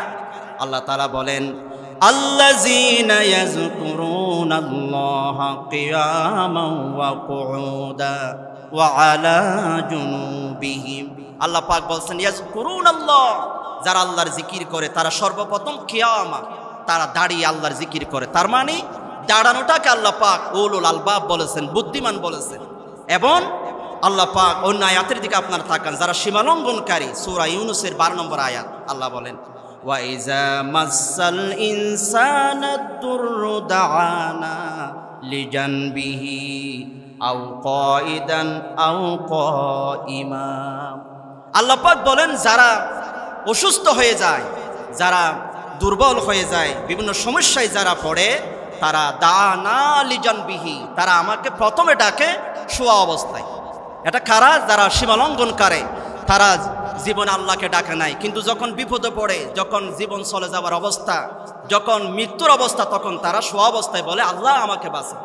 আল্লাহ তাআলা বলেন আল্লাযীনা ইয়াযকুরুনাল্লাহা কিয়ামান ওয়া কুউদা ওয়া আলা জুনুবিহিম। আল্লাহ পাক বলছেন ইয়াযকুরুনাল্লাহ, যারা আল্লাহর জিকির করে তারা সর্বপ্রথম কিয়ামা, তারা দাঁড়িয়ে আল্লাহর জিকির করে। তার মানে দাঁড়ানোটাকে আল্লাহ পাক উলুল আলবাব বলেছেন, বুদ্ধিমান বলেছেন। এবং আল্লাহ পাক অন্য আয়াতের দিকে আপনারা তাকান, যারা সীমালঙ্ঘনকারী, সূরা ইউনূসের 12 নম্বর আয়াত, আল্লাহ বলেন ওয়া ইযা মাসাল ইনসানা দুররু দাআনা লিজানবিহি আও কাইদান আও কাইমা। আল্লাহ পাক বলেন যারা অসুস্থ হয়ে যায়, যারা দুর্বল হয়ে যায়, বিভিন্ন সমস্যায় যারা পড়ে, তারা দাআনা লিজানবিহি, তারা আমাকে প্রথমে ডাকে শোয়া অবস্থায়। এটা কারা? যারা সীমালঙ্ঘন করে, তারা জীবনে আল্লাহকে ডাকে নাই, কিন্তু যখন বিপদে পড়ে, যখন জীবন চলে যাওয়ার অবস্থা, যখন মৃত্যুর অবস্থা, তখন তারা শোয়া অবস্থায় বলে আল্লাহ আমাকে বাঁচা।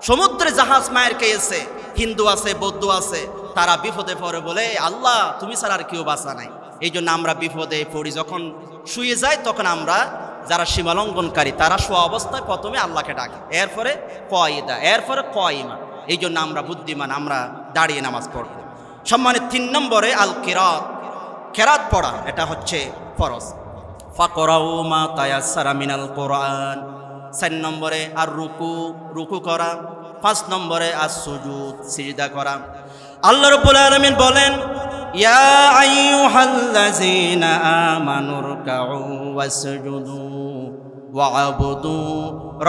সমুদ্রে জাহাজ মায়ের খেয়েছে, হিন্দু আছে, বৌদ্ধ আছে, তারা বিপদে পড়ে বলে আল্লাহ তুমি ছাড়া আর কেউ বাঁচা নাই। এই জন্য আমরা বিপদে পড়ি, যখন শুয়ে যাই তখন আমরা যারা সীমালঙ্ঘনকারী, তারা শোয়া অবস্থায় প্রথমে আল্লাহকে ডাকে, এরপরে কায়দা, এরপরে কায়মা। এই জন্য আমরা বুদ্ধিমান, আমরা দাঁড়িয়ে নামাজ পড়ব। সম্মানিত 3 নম্বরে আল কিরাত, কেরাত পড়া, এটা হচ্ছে ফরজ। ফাকরাউ মা তায়াসসারা মিনাল কোরআন। 4 নম্বরে আর রুকু, রুকু করা। 5 নম্বরে আর সুজুদ, সিজদা করা। আল্লাহ রাব্বুল আলামিন বলেন ইয়া আইয়ুহাল্লাযীনা আমানু রুকউ ওয়াসজুদু ওয়া'বুদু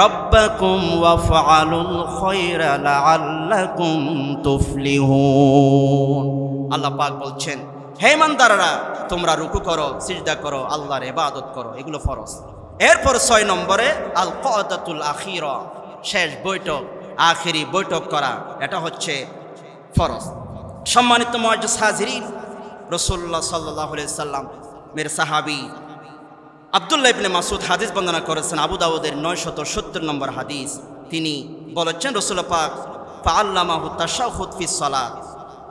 রাব্বাকুম ওয়াফআলুল খায়রা লাআল্লাকুম তুফলিহুন। আল্লাহ পাক বলছেন, হে ইমানদাররা, তোমরা রুকু করো, সিজদা করো, আল্লাহর ইবাদত করো, এগুলো ফরজ। এরপর ৬ নম্বরে আল ক্বাদাতুল আখিরা, শেষ বৈঠক, আখিরি বৈঠক করা, এটা হচ্ছে ফরজ। সম্মানিত মুআজ্জিজ হাজিরিন, রাসূলুল্লাহ সাল্লাল্লাহু আলাইহি সাল্লাম মের সাহাবী আব্দুল্লাহ ইবনে মাসউদ হাদিস বর্ণনা করেছেন, আবু দাউদের ৯৭০ নম্বর হাদিস। তিনি বলেছেন, রাসূল পাক ফাআল্লামাহু তাশাহুদ ফিস সালাত,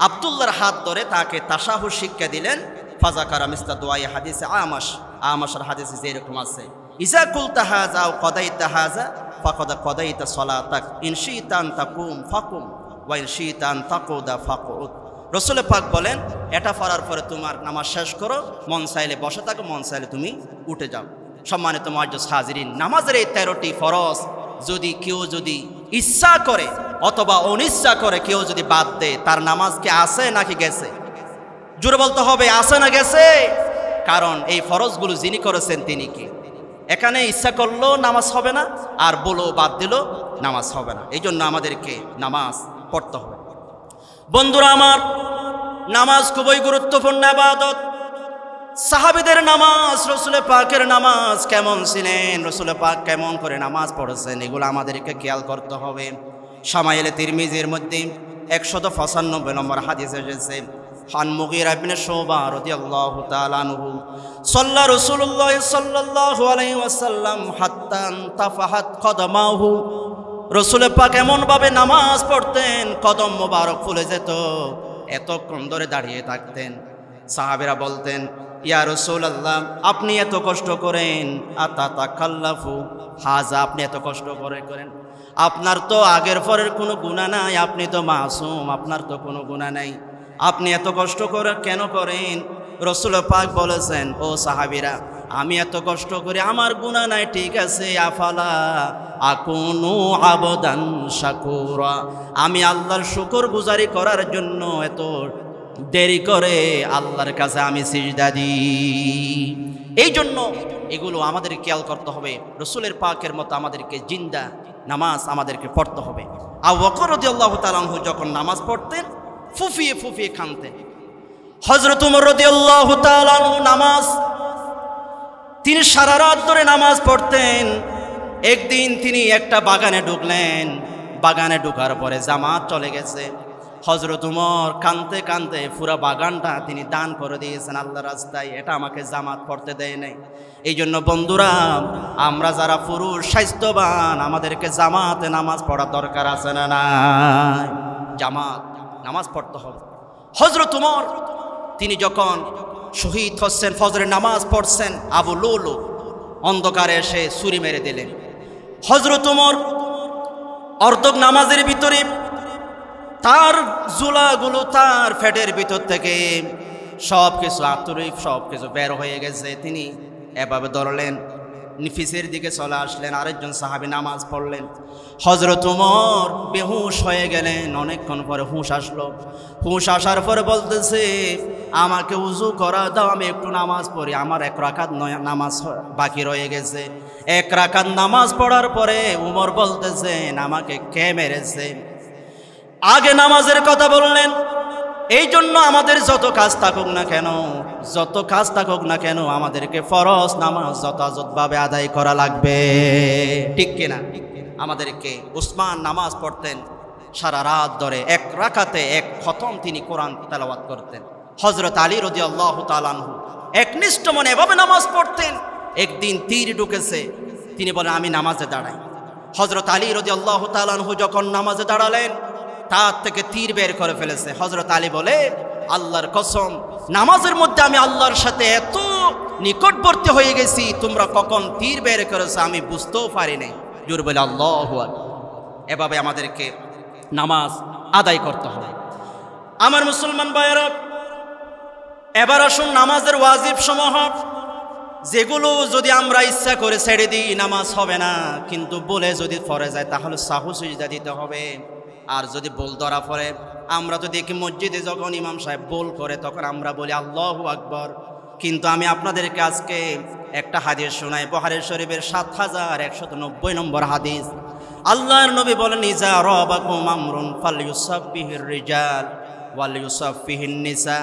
আব্দুল্লাহর হাত ধরে তাকে তাশাহুদ শিক্ষা দিলেন। ফাযাকারা মিসলা দুআই হাদিসে আমাশের হাদিসে যেরকম আছে, ইজা কুলতা হাযা আও কদাইতা হাযা ফাকাদ কদাইতা সালাতাক ইন শি'তা আন তাকুম ফাকুম ওয়া ইন শি'তা আন তাকুদা ফাকুদ। রাসূল পাক বলেন, এটা পড়ার পরে তোমার নামাজ শেষ করো, মন চাইলে বসে থাকো, মন চাইলে তুমি উঠে যাও। সম্মানিত মুআজ্জিজ হাজিরিন, নামাজের এই 13টি ফরজ যদি কেউ যদি ইচ্ছা করে অথবা অনিচ্ছা করে কেউ যদি বাদ দেয়, তার নামাজ কি আছে নাকি গেছে? জোরে বলতে হবে, আছে না গেছে? কারণ এই ফরজগুলো যিনি করেছেন তিনি কি? এখানে ইচ্ছা করলেও নামাজ হবে না, আর বলো বাদ দিল নামাজ হবে না। এই জন্য আমাদেরকে নামাজ পড়তে হবে। বন্ধুরা আমার, নামাজ খুবই গুরুত্বপূর্ণ ইবাদত। সাহাবীদের নামাজ, রাসূল পাকের নামাজ কেমন ছিলেন, রাসূল পাক কেমন করে নামাজ পড়েছেন, এগুলো আমাদেরকে খেয়াল করতে হবে। শামাইলে তিরমিজির মধ্যে ১৯৫ নম্বর হাদিসে এসেছে, আন মুগীরা ইবনে শুবা রাদিয়াল্লাহু তাআলা আনহু সাল্লা রাসূলুল্লাহ সাল্লাল্লাহু আলাইহি ওয়াসাল্লাম হাত্তা তাফাহাত কদমাহু। রাসূল পাক এমন ভাবে নামাজ পড়তেন, কদম মোবারক ফুলে যেত, এতক্ষণ ধরে দাঁড়িয়ে থাকতেন। সাহাবীরা বলতেন, ইয়া রাসূলুল্লাহ, আপনি এত কষ্ট করেন, আতাতাকাল্লাফু হাযা, আপনি এত কষ্ট করেন, আপনার তো আগের পরের কোনো গুনাহ নাই, আপনি তো মাসুম, আপনার তো কোনো গুনাহ নাই, আপনি এত কষ্ট করে কেন করেন? রাসূল পাক বলেছেন, ও সাহাবীরা, আমি এত কষ্ট করি, আমার গুনাহ নাই, ঠিক আছে, আফালা আকুনু আবদান শাকুরা, আমি আল্লাহর শুকর গুজারি করার জন্য এত দেরি করে আল্লাহর কাছে আমি সিজদা দিই। এই জন্য এগুলো আমাদের খেয়াল করতে হবে। রাসূলের পাকের মতো আমাদেরকে জিন্দা নামাজ আমাদেরকে পড়তে হবে। আবু বকর রাদিয়াল্লাহু তাআলা আনহু যখন নামাজ পড়তেন ফুফিয়ে ফুফিয়ে কাঁদতেন। হযরত ওমর রাদিয়াল্লাহু তাআলা আনহু নামাজ, তিনি সারা রাত ধরে নামাজ পড়তেন। একদিন তিনি একটা বাগানে ঢুকলেন, বাগানে ঢোকার পরে জামাত চলে গেছে। হযরত ওমর কাঁদতে কাঁদতে পুরা বাগানটা তিনি দান করে দিয়েছেন আল্লাহর রাস্তায়, এটা আমাকে জামাত পড়তে দেয় নাই। এই জন্য বন্ধুরা, আমরা যারা পুরুষ স্বাস্থ্যবান, আমাদেরকে জামাতে নামাজ পড়ার দরকার আছে না নাই? জামাত নামাজ পড়তে হবে। হযরত ওমর তিনি যখন শহীদ হচ্ছেন, ফজরের নামাজ পড়ছেন, আবু লুলু অন্ধকারে এসে ছুরি মেরে দিলেন। হযরত ওমর অর্ধক নামাজের ভিতরে তার জুলাগুলো তার ফেটের ভিতর থেকে সব কিছু আত্মরিফ সব কিছু বের হয়ে গেছে। তিনি এভাবে ধরলেন, নিফিসের দিকে চলে আসলেন, আরেকজন সাহাবী নামাজ পড়লেন। হযরত ওমর বেহুশ হয়ে গেলেন। অনেকক্ষণ পরে হুঁশ আসলো। হুঁশ আসার পরে বলতেছে, আমাকে উজু করা দাও, আমি একটু নামাজ পড়ি, আমার 1 রাকাত নামাজ বাকি রয়ে গেছে। 1 রাকাত নামাজ পড়ার পরে ওমর বলতেছেন, আমাকে কে মেরেছে? আগে নামাজের কথা বললেন। এই জন্য আমাদের যত কাজ থাকুক না কেন, আমাদেরকে ফরজ নামাজ যথাযথভাবে আদায় করা লাগবে, ঠিক কিনা? আমাদেরকে উসমান নামাজ পড়তেন সারা রাত ধরে, 1 রাকাতে 1 খতম তিনি কোরআন তেলাওয়াত করতেন। হযরত আলী রাদিয়াল্লাহু তাআলা আনহু একনিষ্ঠ মনে এভাবে নামাজ পড়তেন। একদিন তীর ঢুকেছে, তিনি বলেন, আমি নামাজে দাঁড়াই। হযরত আলী রাদিয়াল্লাহু তাআলা আনহু যখন নামাজে দাঁড়ালেন, তার থেকে তীর বের করে ফেলেছে। হযরত আলী বলে, আল্লাহর কসম, নামাজের মধ্যে আমি আল্লাহর সাথে এত নিকটবর্তী হয়ে গেছি, তোমরা কখন তীর বের করেছো আমি বুঝতেও পারি নাই। জোর বলে আল্লাহু আকবার। এভাবে আমাদেরকে নামাজ আদায় করতে হবে। আমার মুসলমান ভাইয়েরা, এবার আসুন নামাজের ওয়াজিব সমূহ, যেগুলো যদি আমরা ইচ্ছা করে ছেড়ে দিই নামাজ হবে না, কিন্তু বলে যদি পড়ে যায় তাহলে সাহু সিজদা দিতে হবে। আর যদি ভুল ধরা পড়ে, আমরা তো দেখি মসজিদে যখন ইমাম সাহেব ভুল করে তখন আমরা বলি আল্লাহু আকবার। কিন্তু আমি আপনাদেরকে আজকে একটা হাদিস শোনাই, বুখারী শরীফের ৭,১৯০ নম্বর হাদিস। আল্লাহর নবী বলেন, ইজা রাবাকুম আমরুন ফালইউসাব্বিহির রিজাল ওয়ালইউসাফফিহিন নিসা।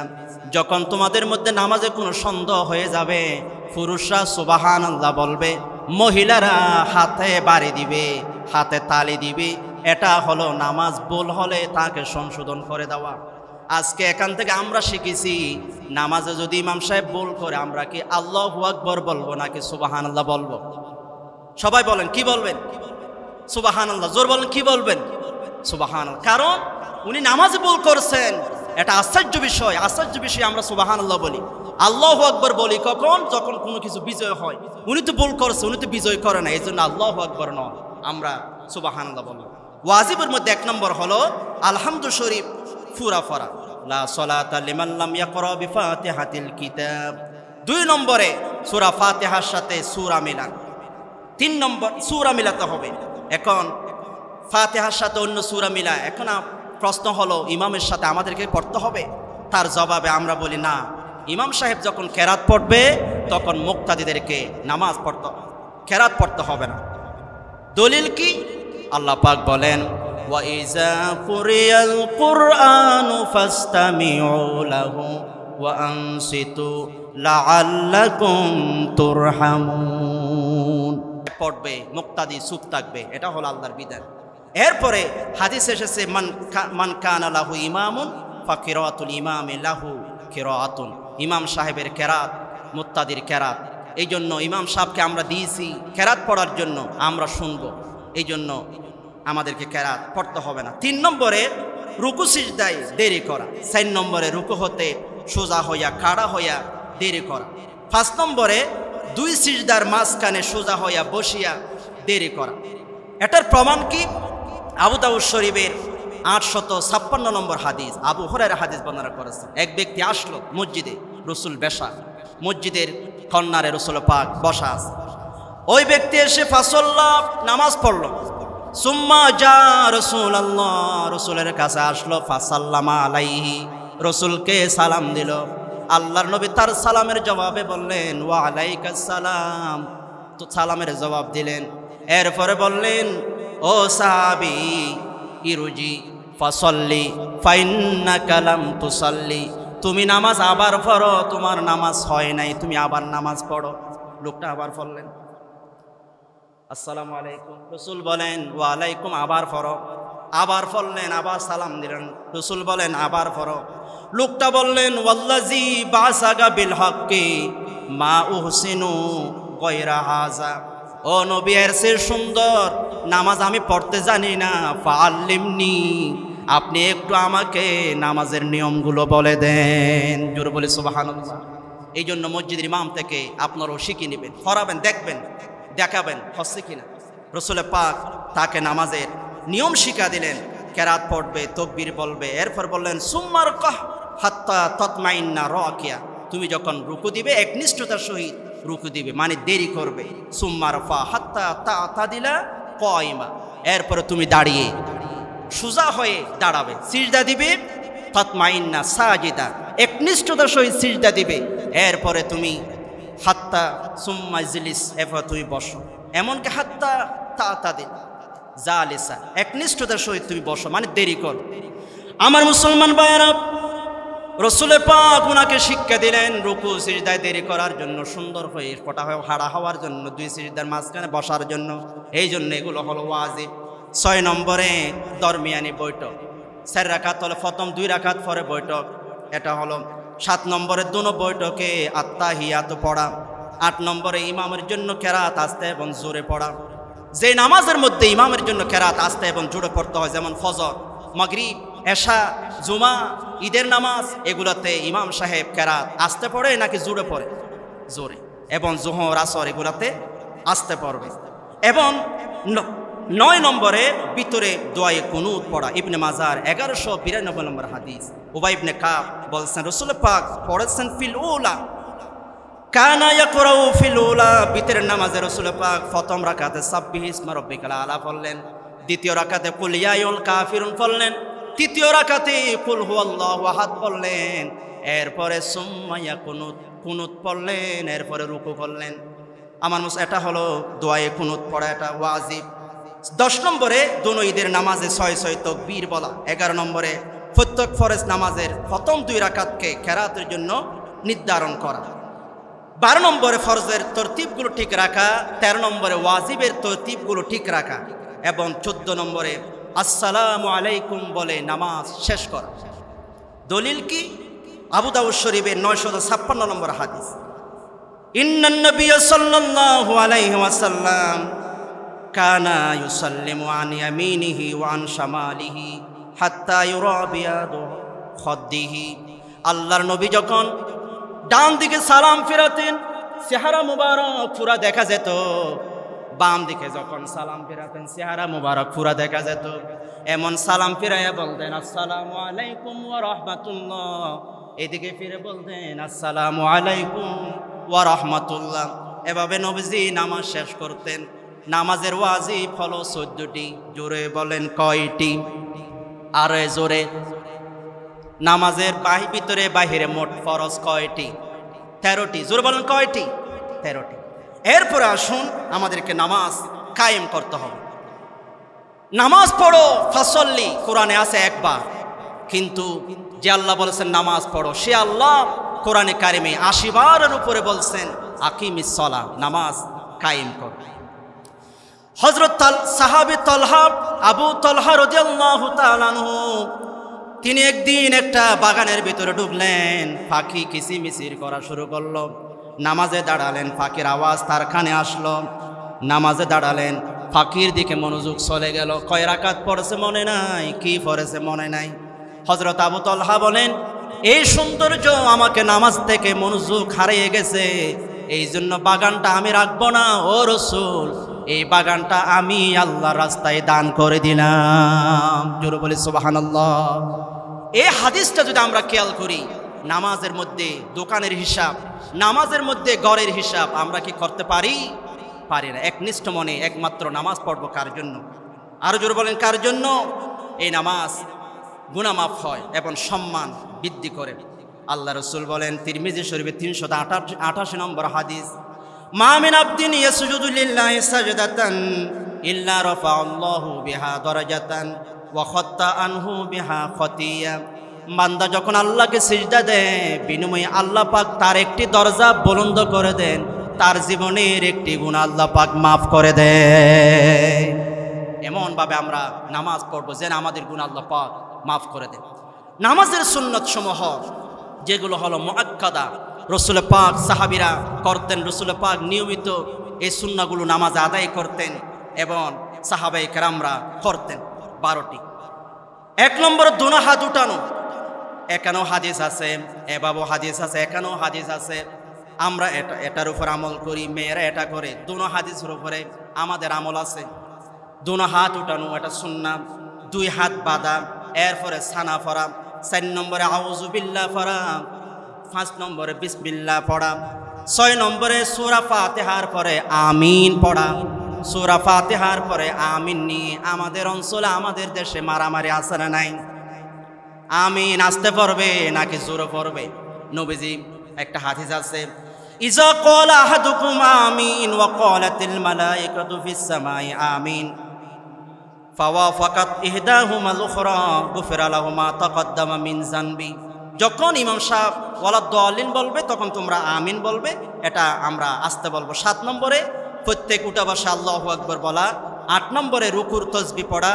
যখন তোমাদের মধ্যে নামাজে কোনো সন্দেহ হয়ে যাবে, পুরুষরা সুবহানাল্লাহ বলবে, মহিলারা হাতে বাড়ি দিবে, হাতে তালি দিবে। এটা হলো নামাজ ভুল হলে তাকে সংশোধন করে দেওয়া। আজকে এখান থেকে আমরা শিখেছি, নামাজে যদি ইমাম সাহেব ভুল করে আমরা কি আল্লাহু আকবার বলবো নাকি সুবহানাল্লাহ বলবো? সবাই বলেন কি বলবেন? সুবহানাল্লাহ। জোর বলেন কি বলবেন? সুবহানাল্লাহ। কারণ উনি নামাজে ভুল করছেন, এটা আশ্চর্য বিষয়। আশ্চর্য বিষয় আমরা সুবহানাল্লাহ বলি, আল্লাহু আকবার বলি কখন? যখন কোনো কিছু বিজয় হয়। উনি তো ভুল করছে, উনি তো বিজয় করে না, এই জন্য আল্লাহু আকবার নয়, আমরা সুবহানাল্লাহ বলি। ওয়াজিবের মধ্যে 1 নম্বর হলো আলহামদু শরীফ ফুরা ফরা, লা সলাতা লিমান লাম ইয়াকরা বিফাতিহাতিল কিতাব। 2 নম্বরে সূরা ফাতিহার সাথে সূরা মিলান। 3 নম্বর সূরা মিলাতে হবে। এখন ফাতিহার সাথে অন্য সূরা মিলা, এখন প্রশ্ন হলো ইমামের সাথে আমাদেরকে পড়তে হবে? তার জবাবে আমরা বলি না, ইমাম সাহেব যখন কেরাত পড়বে তখন মুক্তাদিদেরকে নামাজ পড়তে, কেরাত পড়তে হবে না। দলিল কি? আল্লাহ পাক বলেন, ওয়া ইযা কুরিয়াল কুরআনু ফাসতামিউ লাহু ওয়া আনসিতু লাআল্লাকুম তুরহামুন। পড়বে, মুক্তাদি চুপ থাকবে, এটা হলো আল্লাহর বিধান। এরপরে হাদিস এসেছে, মান কানা লাহু ইমামুন ফাকিরাতুল ইমামি লাহু কিরাআতুন। ইমাম সাহেবের কেরাত মুক্তাদির কেরাত। এই জন্য ইমাম সাহেবকে আমরা দিয়েছি কেরাত পড়ার জন্য, আমরা শুনবো, এই জন্য আমাদেরকে কেরাত পড়তে হবে না। 3 নম্বরে রুকু সিজদায় দেরি করা। 4 নম্বরে রুকু হতে সোজা হইয়া খাড়া হইয়া দেরি করা। 5 নম্বরে 2 সিজদার মাঝখানে সোজা হইয়া বসিয়া দেরি করা। এটার প্রমাণ কি? আবু দাউদ শরীফের 856 নম্বর হাদিস, আবু হুরায়রা হাদিস বর্ণনা করেছেন। এক ব্যক্তি আসলো মসজিদে, রসুল বেশা, মসজিদের কর্নারে রসুল পাক বসা আছে। ওই ব্যক্তি এসে ফাসল্লা নামাজ পড়ল। সুম্মা যা রাসূলুল্লাহ, রসুলের কাছে আসলো, ফাসাল্লামা আলাইহি, রসুলকে সালাম দিল। আল্লাহর নবী তার সালামের জবাবে বললেন, ওয়া আলাইকাস সালাম, তো সালামের জবাব দিলেন। এরপরে বললেন, ও সাহাবী, ইরুজি ফাসল্লি ফাইন্নাকা লাম তুসাল্লি, তুমি নামাজ আবার পড়ো, তোমার নামাজ হয় নাই, তুমি আবার নামাজ পড়ো। লোকটা আবার পড়লেন, আসসালামু আলাইকুম। রসুল বলেন, ওয়া আলাইকুম, আবার পড়ো। আবার পড়লেন, আবার সালাম দিলেন। রসুল বলেন, আবার পড়ো। লোকটা বললেন, ওয়াল্লাযী বাসাকা বিল হক্কি মা উহসিনু গায়রা হাযা, ও নবী, এর চেয়ে সুন্দর নামাজ আমি পড়তে জানি না, ফাআল্লিমনি, আপনি একটু আমাকে নামাজের নিয়মগুলো বলে দেন। জোরে বলে সুবহানাল্লাহ। এই জন্য মসজিদের ইমাম থেকে আপনারাও শিখে নেবেন, পড়াবেন, দেখবেন, দেখাবেন হচ্ছে কিনা। রসুল পাক তাকে নামাজের নিয়ম শিখা দিলেন। কেরাত পড়বে, তকবীর বলবে। এরপর বললেন, সুম্মার কাহ হাত্তা তাতমাইন্না রাকিয়া, তুমি যখন রুকু দিবে একনিষ্ঠতার সহিত রুকু দিবে, মানে দেরি করবে। সুম্মার ফা হাত্তা তাতাদিলা কায়মা, এরপরে তুমি দাঁড়িয়ে সোজা হয়ে দাঁড়াবে, সিজদা দিবে। তাতমাইন্না সাজিদা, একনিষ্ঠতার সহিত সিজদা দিবে। এরপরে তুমি হাত্তা সুম্মা ইজলিস, এরপর তুমি বসো। এমনকি হাত্তা তাতাদিল জালিসা, একনিষ্ঠতার সহিত তুমি বসো, মানে দেরি কর। আমার মুসলমান ভাইয়েরা, রসুল পাক ওনাকে শিক্ষা দিলেন রুকু সিজদায় দেরি করার জন্য, সুন্দর হয়ে ফোটা হয়ে হাড়া হওয়ার জন্য, 2 সিজদার মাঝখানে বসার জন্য। এই জন্য এগুলো হলো ওয়াজিব। 6 নম্বরে দরমিয়ানি বৈঠক, 4 রাকাত হলো প্রথম, 2 রাকাত পরে বৈঠক, এটা হলো। 7 নম্বরে দুনো বৈঠকে আত্তাহিয়াত পড়া। 8 নম্বরে ইমামের জন্য কেরাত আস্তে এবং জোরে পড়া। যে নামাজের মধ্যে ইমামের জন্য কেরাত আস্তে এবং জোরে পড়তে হয়, যেমন ফজর, মাগরিব, এশা, জুমা, ঈদের নামাজ, এগুলাতে ইমাম সাহেব কেরাত আস্তে পড়ে নাকি জোরে পড়ে? জোরে। এবং জোহর, আসর, এগুলাতে আস্তে পড়বে। এবং 9 নম্বরে ভিতরে দোয়ায়ে কুনুত পড়া। ইবনে মাজার 1192 নম্বর হাদিস, উবাই ইবনে কাব বলছেন, রাসূল পাক পড়েছেন ফিল উলা, কানা ইয়াকরাউ ফিল উলা, ভিতরের নামাজে রাসূল পাক প্রথম রাকাতে সাব্বিহ ইসমা রাব্বিকাল আলা পড়লেন। দ্বিতীয় রাকাতে কুল ইয়া আইয়ুল কাফিরুন পড়লেন, তৃতীয় রাকাতে কুল হুয়াল্লাহু আহাদ পড়লেন, এরপরে সুম্মা ইয়াকুনুত কুনুত পড়লেন, এরপরে রুকু করলেন। আমার এটা হলো দোয়ায়ে কুনুত পড়া, এটা ওয়াজিব। 10 নম্বরে দুনো ঈদের নামাজে 6 তাকবীর বলা। 11 নম্বরে প্রত্যেক ফরজ নামাজের প্রথম 2 রাকাতকে কেরাতের জন্য নির্ধারণ করা। 12 নম্বরে ফরজের তরতিবগুলো ঠিক রাখা। 13 নম্বরে ওয়াজিবের তরতিবগুলো ঠিক রাখা। এবং 14 নম্বরে আসসালামু আলাইকুম বলে নামাজ শেষ করা। দলিল কি? আবু দাউদ শরীফের 956 নম্বর হাদিস, ইন্নান নবিয়্য সাল্লাল্লাহু আলাইহি ওয়াসাল্লাম কানা ইউসাল্লিমু আন ইয়ামিনিহি ওয়া আন শামালিহি হাত্তা ইউরা বিয়াদু খাদ্দিহি। আল্লাহর নবী যখন ডান দিকে সালাম ফেরাতেন, চেহারা মুবারক পুরা দেখা যেত। বাম দিকে যখন সালাম ফেরাতেন, চেহারা মুবারক পুরা দেখা যেত। এমন সালাম ফিরাইয়া বলতেন আসসালামু আলাইকুম ওয়া রাহমাতুল্লাহ, এদিকে ফিরে বলতেন আসসালামু আলাইকুম ওয়া রাহমাতুল্লাহ। এভাবে নবীজি নামাজ শেষ করতেন। নামাজের ওয়াজিব হলো 14টি। জোরে বলেন কয়টি? আরে জোরে। নামাজের ভিতরে বাহিরে মোট ফরজ কয়টি? 13টি। জোরে বলেন কয়টি? 13টি। এরপরে আসুন, আমাদেরকে নামাজ কায়েম করতে হবে। নামাজ পড়ো ফাসল্লি, কোরআনে আছে একবার, কিন্তু যে আল্লাহ বলেছেন নামাজ পড়ো, সে আল্লাহ কোরআনে কারিমে 80 বারের উপরে বলছেন আকিমিস সালাহ, নামাজ কায়েম করো। হযরত সাহাবী তালহা, আবু তালহা রাদিয়াল্লাহু তাআলা আনহু, তিনি একদিন একটা বাগানের ভিতরে ঢুকলেন। পাখি কিচিমিচির করা শুরু করলো। নামাজে দাঁড়ালেন, পাখির আওয়াজ তার কানে আসলো। নামাজে দাঁড়ালেন, পাখির দিকে মনোযোগ চলে গেল। কয় রাকাত পড়েছে মনে নাই, কি পড়েছে মনে নাই। হযরত আবু তালহা বলেন, এই সৌন্দর্য আমাকে নামাজ থেকে মনোযোগ হারিয়ে গেছে, এই জন্য বাগানটা আমি রাখবো না। ও রাসূল, এই বাগানটা আমি আল্লাহর রাস্তায় দান করে দিলাম। জোরে বলি সুবহানাল্লাহ। এই হাদিসটা যদি আমরা খেয়াল করি, নামাজের মধ্যে দোকানের হিসাব, নামাজের মধ্যে ঘরের হিসাব আমরা কি করতে পারি? পারি না। একনিষ্ঠ মনে একমাত্র নামাজ পড়বো কার জন্য? আরো জোরে বলেন কার জন্য? এই নামাজ গুনাহ মাফ হয় এবং সম্মান বৃদ্ধি করে। আল্লাহ রাসূল বলেন তিরমিজি শরীফে 388 নম্বর হাদিস, মা মিন আবদিন ইয়াসজুদু লিল্লাহি সাজদাতান ইল্লা রাফাআল্লাহু বিহা দারাজাতান ওয়া খাত্তা আনহু বিহা খাতিয়া। বান্দা যখন আল্লাহকে সিজদা দেয়, বিনিময়ে আল্লাহ পাক তার একটি দরজা বুলন্দ করে দেন, তার জীবনের একটি গুনাহ আল্লাহ পাক মাফ করে দেয়। এমন ভাবে আমরা নামাজ পড়বো যেন আমাদের গুনাহ আল্লাহ পাক মাফ করে দেন। নামাজের সুন্নত সমূহ যেগুলো হলো মুআক্কাদা, রাসূল পাক সাহাবীরা করতেন, রাসূল পাক নিয়মিত এই সুন্নাহগুলো নামাজ আদায় করতেন এবং সাহাবায়ে কেরামরা করতেন 12টি। 1 নম্বর দুনো হাত উঠানো, এখানেও হাদিস আছে, এভাবেও হাদিস আছে, এখানেও হাদিস আছে। আমরা এটার উপর আমল করি, মেয়েরা এটা করে। দুনো হাদিসের উপরে আমাদের আমল আছে। দুনো হাত উঠানো এটা সুন্নাহ। 2 হাত বাঁধা, এরপরে সানা পড়া। 4 নম্বরে আউযু বিল্লাহ পড়া। 5 নম্বরে বিসমিল্লাহ পড়া। 6 নম্বরে সূরা ফাতিহার পরে আমিন পড়া। সূরা ফাতিহার পরে আমিন নিয়ে আমাদের অঞ্চলে, আমাদের দেশে মারামারি আছে না নাই? আমিন আসতে পড়বে নাকি জোরে পড়বে? নবীজি একটা হাদিস আছে, ইজা ক্বালা আহাদুকুম আমিন ওয়া ক্বালাতিল মালায়েকাতু ফিস সামাই আমিন ফাওয়াফাকাত ইহদাহুমাল উখরা গুফিরা লাহু মা তাকদ্দামা মিন যানবি। যখন ইমাম সাহেব ওয়ালা দালিন বলবে তখন তোমরা আমিন বলবে, এটা আমরা আসতে বলবো। 7 নম্বরে প্রত্যেক উঠা বসা আল্লাহু আকবার বলা। 8 নম্বরে রুকুর তাসবিহ পড়া,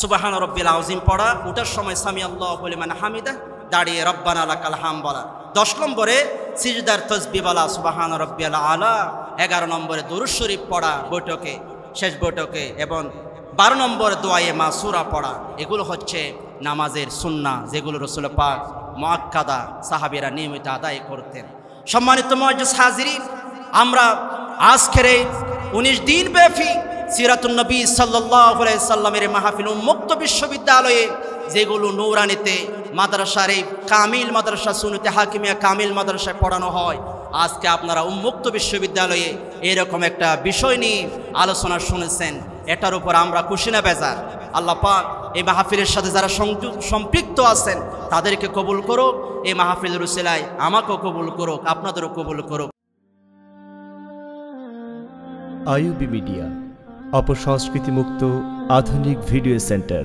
সুবহান রাব্বিল আযীম পড়া। উঠার সময় সামি আল্লাহু লিমান হামিদা, দাঁড়িয়ে রব্বানা লাকাল হাম বলা। 10 নম্বরে সিজদার তাসবিহ বলা, সুবহান রাব্বিয়াল আলা। 11 নম্বরে দুরূদ শরীফ পড়া বৈঠকে, শেষ বৈঠকে। এবং 12 নম্বরে দোয়ায়ে মাসুরা পড়া। এগুলো হচ্ছে নামাজের সুন্নাহ, যেগুলো রাসূল পাক মুআক্কাদা সাহাবীরা নিয়মিত আদায় করতেন। সম্মানিত মুআজ্জিজ হাজিরিন, আমরা আজকের এই 19 দিন ব্যাপী সিরাতুন নবী সাল্লাল্লাহু আলাইহি সাল্লামের মাহফিল উন্মুক্ত বিশ্ববিদ্যালয়ে, যেগুলো নূরানীতে মাদ্রাসার এই কামিল মাদ্রাসা, সুন্নতে হাকিমিয়া কামিল মাদ্রাসায় পড়ানো হয়, আজকে আপনারা উন্মুক্ত বিশ্ববিদ্যালয়ে এরকম একটা বিষয় নিয়ে আলোচনা শুনেছেন। এটার উপর আমরা খুশি না বেজার? আল্লাহ পাক এই মাহফিলের সাথে যারা সম্পৃক্ত আছেন তাদেরকে কবুল করুক, এই মাহফিলের উসিলায় আমাকেও কবুল করুক, আপনাদেরও কবুল করুক। আইইউবি মিডিয়া, অপসংস্কৃতি মুক্ত আধুনিক ভিডিও সেন্টার।